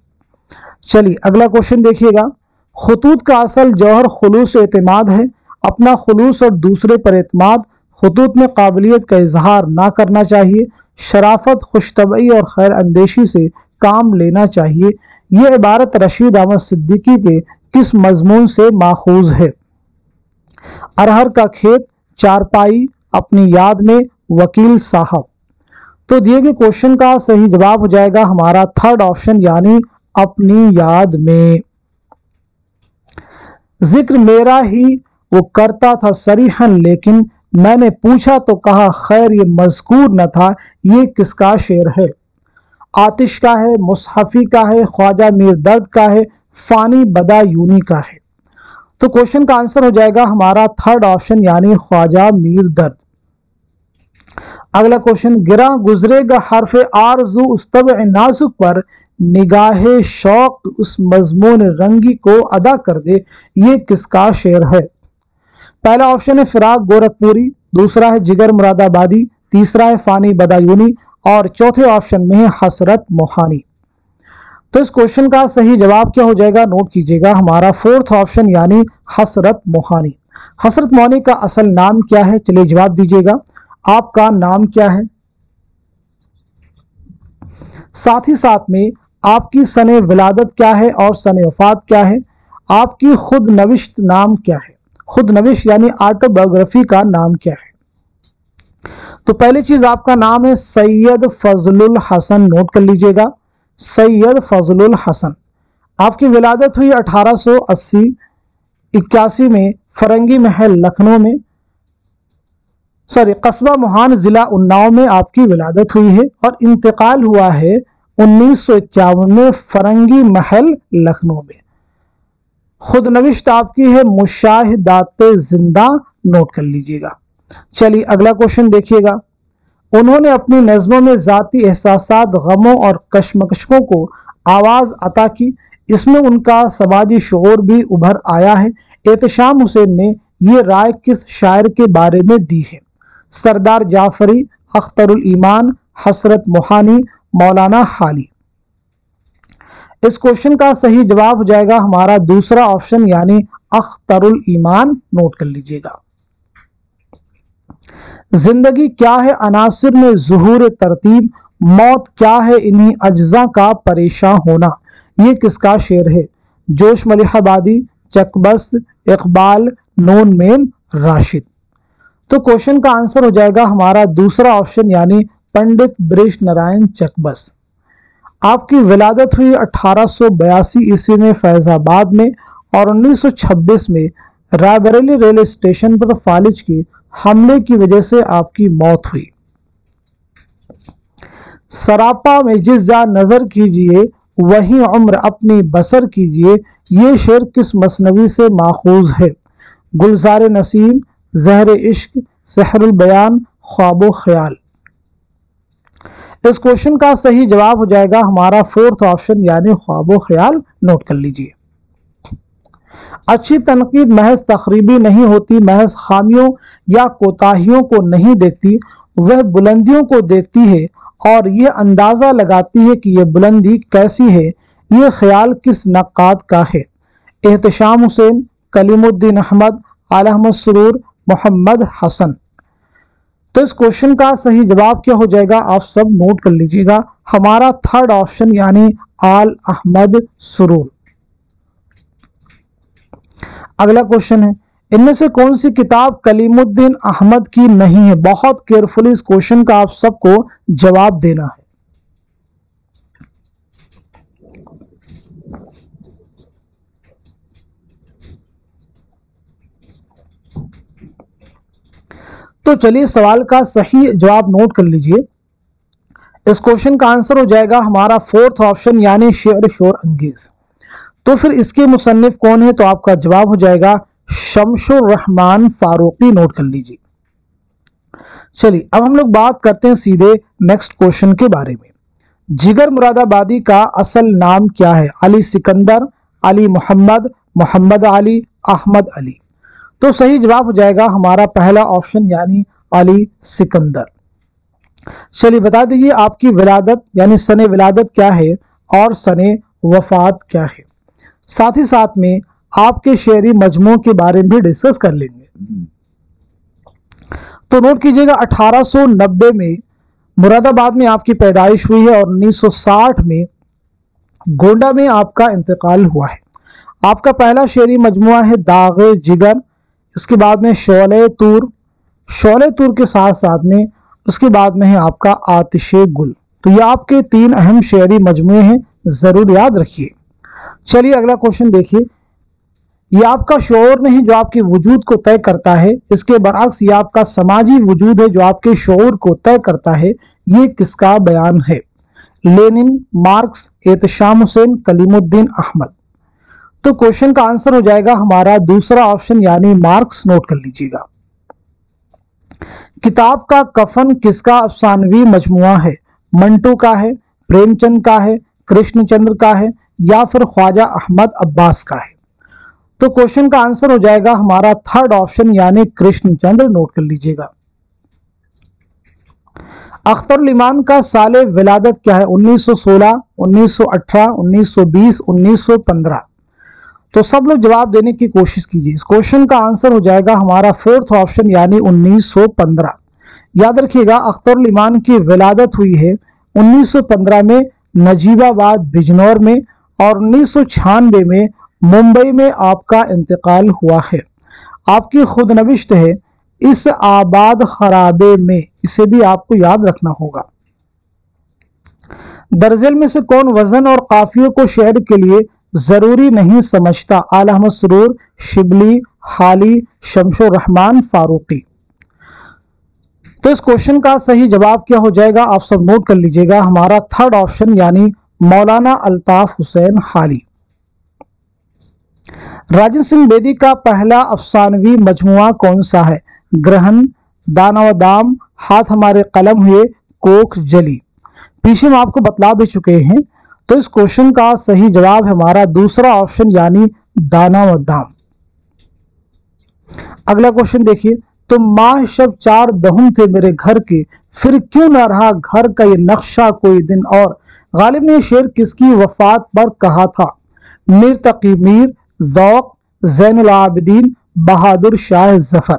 चलिए अगला क्वेश्चन देखिएगा। खुतूत का असल जौहर खुलूस एतमाद है। अपना खुलूस और दूसरे पर एतमाद, खुतूत में काबिलियत का इजहार ना करना चाहिए, शराफत, खुशतबई और खैर अंदेशी से काम लेना चाहिए। ये इबारत रशीद अहमद सिद्दीकी के किस मजमून से माखूज है? अरहर का खेत, चारपाई, अपनी याद में, वकील साहब। तो दिए गए क्वेश्चन का सही जवाब हो जाएगा हमारा थर्ड ऑप्शन यानी अपनी याद में। जिक्र मेरा ही वो करता था सरीहन, लेकिन मैंने पूछा तो कहा खैर ये मज़कूर न था। ये किसका शेर है? आतिश का है, मुसहफी का है, ख्वाजा मीर दर्द का है, फानी बदायूनी का है? तो क्वेश्चन का आंसर हो जाएगा हमारा थर्ड ऑप्शन यानी ख्वाजा मीर दर्द। अगला क्वेश्चन, गिरा गुजरेगा हरफ आरजू उस तब नाजुक पर, निगाहे शौक उस मजमून रंगी को अदा कर दे। ये किसका शेर है? पहला ऑप्शन है फिराक गोरखपुरी, दूसरा है जिगर मुरादाबादी, तीसरा है फानी बदायूनी और चौथे ऑप्शन में है हसरत मोहानी। तो इस क्वेश्चन का सही जवाब क्या हो जाएगा नोट कीजिएगा, हमारा फोर्थ ऑप्शन यानी हसरत मोहानी। हसरत मोहानी का असल नाम क्या है? चलिए जवाब दीजिएगा, आपका नाम क्या है? साथ ही साथ में आपकी सने विलादत क्या है और सने वफात क्या है? आपकी खुद नविश्त नाम क्या है? खुद नविश यानी ऑटोबायोग्राफी का नाम क्या है? तो पहली चीज आपका नाम है सैयद फजलुल हसन, नोट कर लीजिएगा, सैयद फजलुल हसन। आपकी विलादत हुई 1880-81 में फरंगी महल लखनऊ में, कस्बा मोहान जिला उन्नाव में आपकी विलादत हुई है और इंतकाल हुआ है 1951 में फरंगी महल लखनऊ में। खुद नविश्त आपकी है मुशाहिदाते जिंदा, नोट कर लीजिएगा। चलिए अगला क्वेश्चन देखिएगा। उन्होंने अपनी नज़्मों में ज़ाती एहसासात, गमों और कशमकशों को आवाज़ अता की। इसमें उनका समाजी शऊर भी उभर आया है। एहतशाम हुसैन ने ये राय किस शायर के बारे में दी है? सरदार जाफरी, अख्तरुल ईमान, हसरत मोहानी, मौलाना हाली। इस क्वेश्चन का सही जवाब हो जाएगा हमारा दूसरा ऑप्शन यानी अख्तरुल ईमान, नोट कर लीजिएगा। जिंदगी क्या है अनासिर में ज़ुहूर तरतीब, मौत क्या है इन्हीं अज्जा का परेशान होना। ये किसका शेर है? जोश मलिहाबादी, चकबस्त, इकबाल, नून मेम राशिद। तो क्वेश्चन का आंसर हो जाएगा हमारा दूसरा ऑप्शन यानी पंडित बृज नारायण चकबस। आपकी विलादत हुई 1882 ईस्वी में फैजाबाद में और 1926 में रायबरेली रेलवे स्टेशन पर फालिज के हमले की वजह से आपकी मौत हुई। सरापा में जिस जा नजर कीजिए वही उम्र अपनी बसर कीजिए, ये शेर किस मसनवी से माखूज है? गुलजार नसीम, जहर इश्क, सहरुल बयान, ख्वाबो ख्याल। इस क्वेश्चन का सही जवाब हो जाएगा हमारा फोर्थ ऑप्शन यानी ख्वाबो ख्याल। नोट कर लीजिए। अच्छी तनकीद महज तखरीबी नहीं होती, महज खामियों या कोताहियों को नहीं देखती, वह बुलंदियों को देखती है और यह अंदाजा लगाती है कि यह बुलंदी कैसी है, यह ख्याल किस नक्काद का है। एहतशाम हुसैन, कलीमुद्दीन अहमद, आला अहमद सुरूर, मोहम्मद हसन। तो इस क्वेश्चन का सही जवाब क्या हो जाएगा, आप सब नोट कर लीजिएगा, हमारा थर्ड ऑप्शन यानी आल अहमद सुरूर। अगला क्वेश्चन है, इनमें से कौन सी किताब कलीमुद्दीन अहमद की नहीं है? बहुत केयरफुली इस क्वेश्चन का आप सबको जवाब देना है। तो चलिए सवाल का सही जवाब नोट कर लीजिए। इस क्वेश्चन का आंसर हो जाएगा हमारा फोर्थ ऑप्शन यानी शेर शोर अंगेज। तो फिर इसके मुसन्निफ कौन है? तो आपका जवाब हो जाएगा शमशुर रहमान फारूकी। नोट कर लीजिए। चलिए अब हम लोग बात करते हैं सीधे नेक्स्ट क्वेश्चन के बारे में। जिगर मुरादाबादी का असल नाम क्या है? अली सिकंदर, अली मोहम्मद, मोहम्मद अली, अहमद अली। तो सही जवाब हो जाएगा हमारा पहला ऑप्शन यानी अली सिकंदर। चलिए बता दीजिए आपकी विलादत यानी सने विलादत क्या है और सने वफात क्या है। साथ ही साथ में आपके शेरी मजमू के बारे में भी डिस्कस कर लेंगे। तो नोट कीजिएगा 1890 में मुरादाबाद में आपकी पैदाइश हुई है और 1960 में गोंडा में आपका इंतकाल हुआ है। आपका पहला शेरी मजमुआ है दागे जिगर, उसके बाद में शोले तूर के साथ साथ में उसके बाद में है आपका आतिशे गुल। तो ये आपके 3 अहम शेरी मजमुए हैं, जरूर याद रखिए। चलिए अगला क्वेश्चन देखिए। ये आपका शऊर नहीं जो आपके वजूद को तय करता है, इसके बरअक्स ये आपका समाजी वजूद है जो आपके शऊर को तय करता है। ये किसका बयान है? Lenin, Marx, Ehtesham Hussain, Kaleemuddin Ahmad. तो क्वेश्चन का आंसर हो जाएगा हमारा दूसरा ऑप्शन यानी मार्क्स। नोट कर लीजिएगा। किताब का कफन किसका अफसानवी मजमुआ है? मंटू का है, प्रेमचंद का है, कृष्णचंद्र का है या फिर ख्वाजा अहमद अब्बास का है? तो क्वेश्चन का आंसर हो जाएगा हमारा थर्ड ऑप्शन यानी कृष्णचंद्र। नोट कर लीजिएगा। अख्तर लिमान का साले विलादत क्या है? 1916, 1918, 1920, 1915। तो सब लोग जवाब देने की कोशिश कीजिए। इस क्वेश्चन का आंसर हो जाएगा हमारा फोर्थ ऑप्शन यानी 1915। याद रखिएगा अख्तर लिमान की विलादत हुई है 1915 में नजीबाबाद बिजनौर में और 1996 में मुंबई में आपका इंतकाल हुआ है। आपकी खुदनविश्त है इस आबाद खराबे में, इसे भी आपको याद रखना होगा। दरअसल में से कौन वजन और काफियों को शेर के लिए जरूरी नहीं समझता? आला अहमद सुरूर, शिबली, हाली, शमशुर रहमान फारूकी। तो इस क्वेश्चन का सही जवाब क्या हो जाएगा, आप सब नोट कर लीजिएगा, हमारा थर्ड ऑप्शन यानी मौलाना अल्ताफ हुसैन हाली। राजन सिंह बेदी का पहला अफसानवी मजमुआ कौन सा है? ग्रहण, दाना व दाम, हाथ हमारे कलम हुए, कोख जली। पीछे हम आपको बतला भी चुके हैं। तो इस क्वेश्चन का सही जवाब है हमारा दूसरा ऑप्शन यानी दाना व दाम। अगला क्वेश्चन देखिए। तो माह शब 4 दहुम थे मेरे घर के, फिर क्यों ना रहा घर का ये नक्शा कोई दिन और। गालिब ने शेर किसकी वफात पर कहा था? मीर तकी मीर, ज़ौक, ज़ैनुल आबिदीन, बहादुर शाह जफर।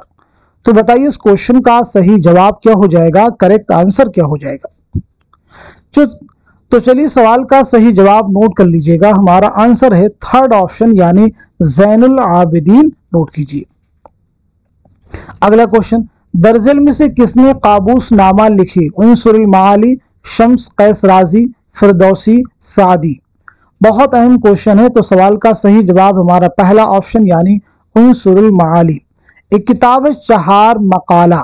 तो बताइए इस क्वेश्चन का सही जवाब क्या हो जाएगा, करेक्ट आंसर क्या हो जाएगा। तो चलिए सवाल का सही जवाब नोट कर लीजिएगा, हमारा आंसर है थर्ड ऑप्शन यानी ज़ैनुल आबिदीन। नोट कीजिए। अगला क्वेश्चन। दरज़िल में से किसने काबूस नामा लिखी? उनसुरुल माली, शम्स, कैस राजी, फिरदौसी, सादी। बहुत अहम क्वेश्चन है, तो सवाल का सही जवाब हमारा पहला ऑप्शन यानी उनसुरुल माली। एक किताब है चहार मकाला,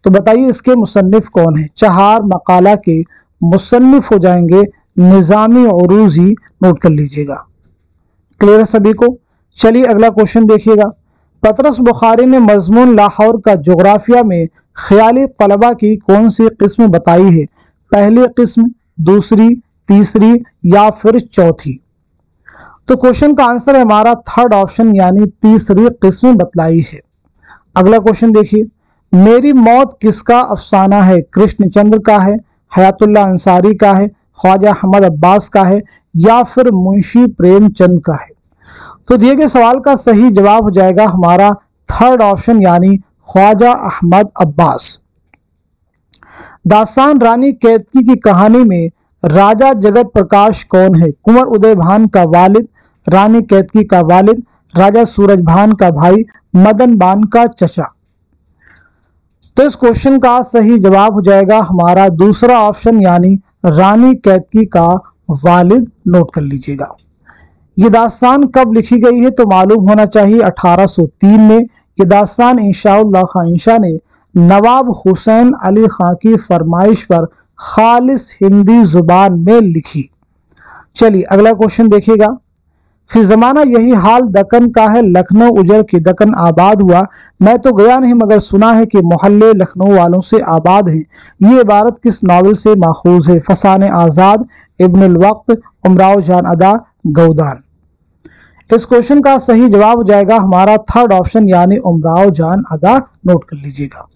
तो बताइए इसके मुसन्निफ कौन है? चहार मकाला के मुसन्निफ हो जाएंगे निज़ामी उरूज़ी, नोट कर लीजिएगा। क्लियर है सभी को? चलिए अगला क्वेश्चन देखिएगा। पतरस बुखारी ने मजमून लाहौर का जोग्राफिया में ख्याली तलबा की कौन सी किस्म बताई है? पहली किस्म, दूसरी, तीसरी या फिर चौथी? तो क्वेश्चन का आंसर है हमारा थर्ड ऑप्शन यानी तीसरी किस्म बतलाई है। अगला क्वेश्चन देखिए, मेरी मौत किसका अफसाना है? कृष्णचंद्र का है, हयातुल्लाह अंसारी का है, ख्वाजा अहमद अब्बास का है या फिर मुंशी प्रेमचंद का है? तो दिए गए सवाल का सही जवाब हो जाएगा हमारा थर्ड ऑप्शन यानी ख्वाजा अहमद अब्बास। दास्तान रानी केतकी की कहानी में राजा जगत प्रकाश कौन है? कुंवर उदय भान का वालिद, रानी केतकी का वालिद, राजा सूरज भान का भाई, मदन बान का चचा। तो इस क्वेश्चन का सही जवाब हो जाएगा हमारा दूसरा ऑप्शन यानी रानी केतकी का वालिद, नोट कर लीजिएगा। ये दास्तान कब लिखी गई है? तो मालूम होना चाहिए 1803 में। ये दास्तान इंशाअल्लाह खान शाह ने नवाब हुसैन अली खां की फरमाइश पर खालिस हिंदी जुबान में लिखी। चलिए अगला क्वेश्चन देखिएगा। फिर जमाना यही हाल दक्कन का है, लखनऊ उजड़ के दक्कन आबाद हुआ। मैं तो गया नहीं मगर सुना है कि मोहल्ले लखनऊ वालों से आबाद हैं। ये इबारत किस नावल से माखूज है? फसाने आज़ाद, इब्नुल वक्त, उमराव जान अदा, गौदान। इस क्वेश्चन का सही जवाब हो जाएगा हमारा थर्ड ऑप्शन यानी उमराव जान अदा, नोट कर लीजिएगा।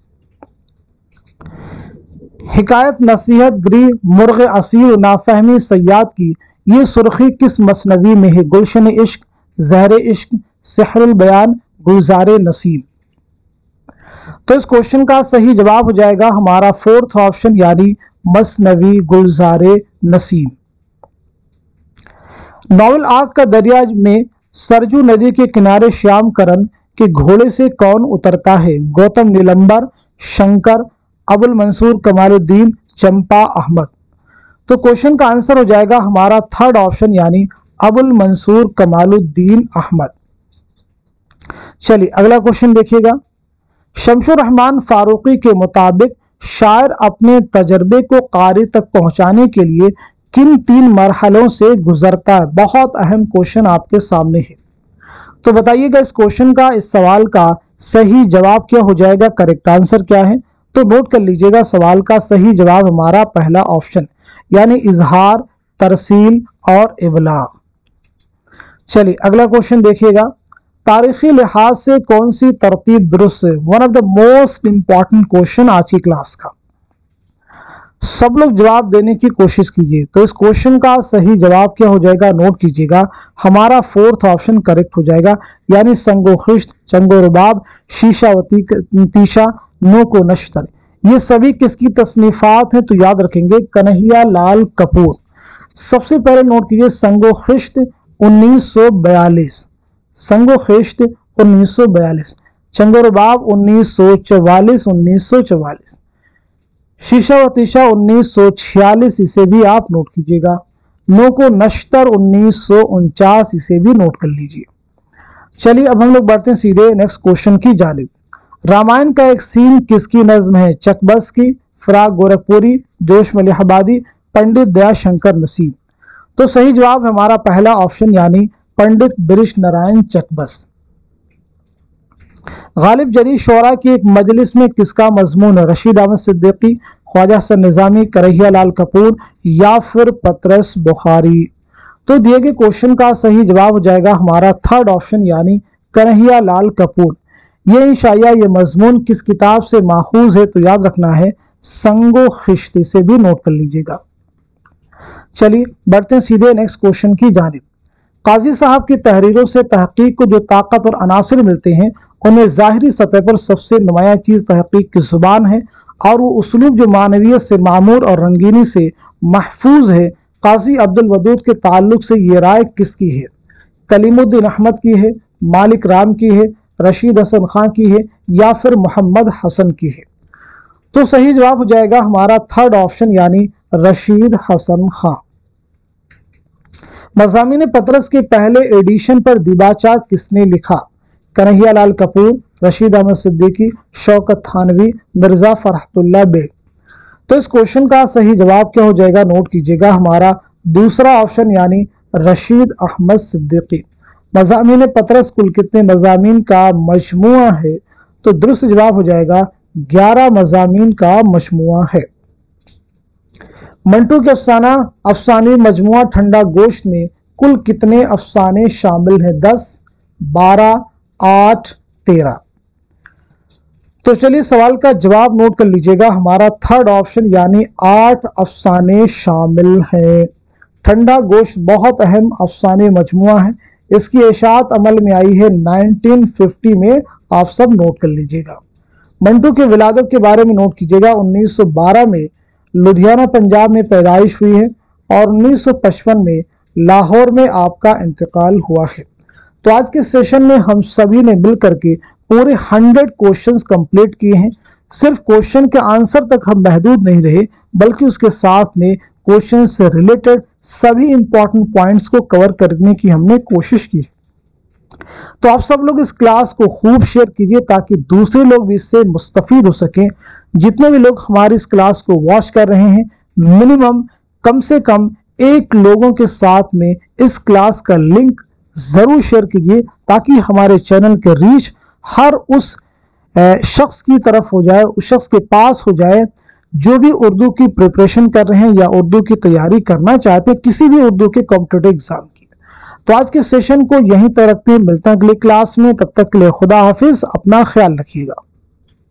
हिकायत नसीहत गिरी मुर्ग असीर नाफहमी सयाद की ये सुर्खी किस मसनवी में है? गुलशन इश्क, जहर इश्क, सिहरुल बयान, गुलजार नसीम। तो इस क्वेश्चन का सही जवाब हो जाएगा हमारा फोर्थ ऑप्शन यानी मसनवी गुलजार नसीम। नॉवल आग का दरिया में सरजू नदी के किनारे श्याम करण के घोड़े से कौन उतरता है? गौतम नीलंबर, शंकर, अबुल मंसूर कमालुद्दीन, चंपा अहमद। तो क्वेश्चन का आंसर हो जाएगा हमारा थर्ड ऑप्शन यानी अबुल मंसूर कमालुद्दीन अहमद। चलिए अगला क्वेश्चन देखिएगा। शमशुर रहमान फारूकी के मुताबिक शायर अपने तजर्बे को कारी तक पहुंचाने के लिए किन 3 मरहलों से गुजरता है? बहुत अहम क्वेश्चन आपके सामने है, तो बताइएगा इस क्वेश्चन का, इस सवाल का सही जवाब क्या हो जाएगा? करेक्ट आंसर क्या है? तो नोट कर लीजिएगा सवाल का सही जवाब हमारा पहला ऑप्शन यानी इजहार, तरसील और इबलाग। चलिए अगला क्वेश्चन देखिएगा। तारीखी लिहाज से कौन सी तरतीब दुरुस्त है? One of the most important question आज की क्लास का। सब लोग जवाब देने की कोशिश कीजिए। तो इस क्वेश्चन का सही जवाब क्या हो जाएगा? नोट कीजिएगा हमारा फोर्थ ऑप्शन करेक्ट हो जाएगा यानी संगो खिश्त, चंगो रुबाब, शीशावती तीशा, नो को नश्तर। ये सभी किसकी तसनीफात हैं? तो याद रखेंगे कन्हैया लाल कपूर। सबसे पहले नोट कीजिए संगो खिश्त 1942, संगो खिश्त 1942, चंगो रुबाब 1944, शीशावतीशा 1946, इसे भी आप नोट कीजिएगा। नो को नश्तर 1949, इसे भी नोट कर लीजिए। चलिए अब हम लोग बढ़ते हैं सीधे नेक्स्ट क्वेश्चन की जानिब। रामायण का एक सीन किसकी नज्म है? चकबस की, फराग गोरखपुरी, जोश मलिहाबादी, पंडित दयाशंकर नसीम। तो सही जवाब हमारा पहला ऑप्शन यानी पंडित बिरिश नारायण चकबस। गालिब जदीद शोरा की एक मजलिस में किसका मजमून है? रशीद अहमद सिद्दीकी, ख्वाजा हसन निजामी, कन्हैया लाल कपूर या फिर पतरस बुखारी। तो दिए गए क्वेश्चन का सही जवाब हो जाएगा हमारा थर्ड ऑप्शन यानी कन्हैया लाल कपूर। ये इंशाया ये मजमून किस किताब से माखूज है? तो याद रखना है संगो खिश्त, से भी नोट कर लीजिएगा। चलिए बढ़ते हैं सीधे नेक्स्ट क्वेश्चन की जानिब। काजी साहब की तहरीरों से तहकीक को जो ताकत और अनासर मिलते हैं उनमें ज़ाहिरी सतह पर सबसे नुमाया चीज़ तहकीक की ज़ुबान है और वो उसलूब जो मानवियत से मामूर और रंगीनी से महफूज है। काजी अब्दुल वदूद के ताल्लुक से ये राय किसकी है? कलीमुद्दीन अहमद की है, मालिक राम की है, रशीद हसन खां की है या फिर मोहम्मद हसन की है? तो सही जवाब हो जाएगा हमारा थर्ड ऑप्शन यानी रशीद हसन खां। मज़ामीन पतरस के पहले एडिशन पर दिबाचा किसने लिखा? कन्हैया लाल कपूर, रशीद अहमद सिद्दीकी, शौकत थानवी, मिर्जा फरहतुल्लाह बेग। तो इस क्वेश्चन का सही जवाब क्या हो जाएगा, नोट कीजिएगा, हमारा दूसरा ऑप्शन यानी रशीद अहमद सिद्दीकी। मज़ामीन पतरस कुल कितने मज़ामीन का मजमुआ है? तो दुरुस्त जवाब हो जाएगा 11 मज़ामीन का मजमुआ है। मंटू के अफसानी मजमुआ ठंडा गोश्त में कुल कितने अफसाने शामिल हैं? 10, 12, 8, 13। तो चलिए सवाल का जवाब नोट कर लीजिएगा, हमारा थर्ड ऑप्शन यानी 8 अफसाने शामिल हैं। ठंडा गोश्त बहुत अहम अफसाने मजमुआ है, इसकी इशाअत अमल में आई है 1950 में, आप सब नोट कर लीजिएगा। मंटू के विलादत के बारे में नोट कीजिएगा, 1912 में लुधियाना पंजाब में पैदाइश हुई है और 1955 में लाहौर में आपका इंतकाल हुआ है। तो आज के सेशन में हम सभी ने मिल करके पूरे 100 क्वेश्चंस कंप्लीट किए हैं। सिर्फ क्वेश्चन के आंसर तक हम महदूद नहीं रहे, बल्कि उसके साथ में क्वेश्चन से रिलेटेड सभी इंपॉर्टेंट पॉइंट्स को कवर करने की हमने कोशिश की। तो आप सब लोग इस क्लास को खूब शेयर कीजिए ताकि दूसरे लोग भी इससे मुस्तफीद हो सकें। जितने भी लोग हमारी इस क्लास को वॉच कर रहे हैं, मिनिमम कम से कम 1 लोगों के साथ में इस क्लास का लिंक जरूर शेयर कीजिए ताकि हमारे चैनल के रीच हर उस शख्स की तरफ हो जाए, उस शख्स के पास हो जाए जो भी उर्दू की प्रिपरेशन कर रहे हैं या उर्दू की तैयारी करना चाहते हैं किसी भी उर्दू के कॉम्पिटिटिव एग्जाम की। तो आज के सेशन को यहीं तक रखते हैं, मिलते हैं अगली क्लास में, तब तक के लिए खुदा हाफिज, अपना ख्याल रखिएगा।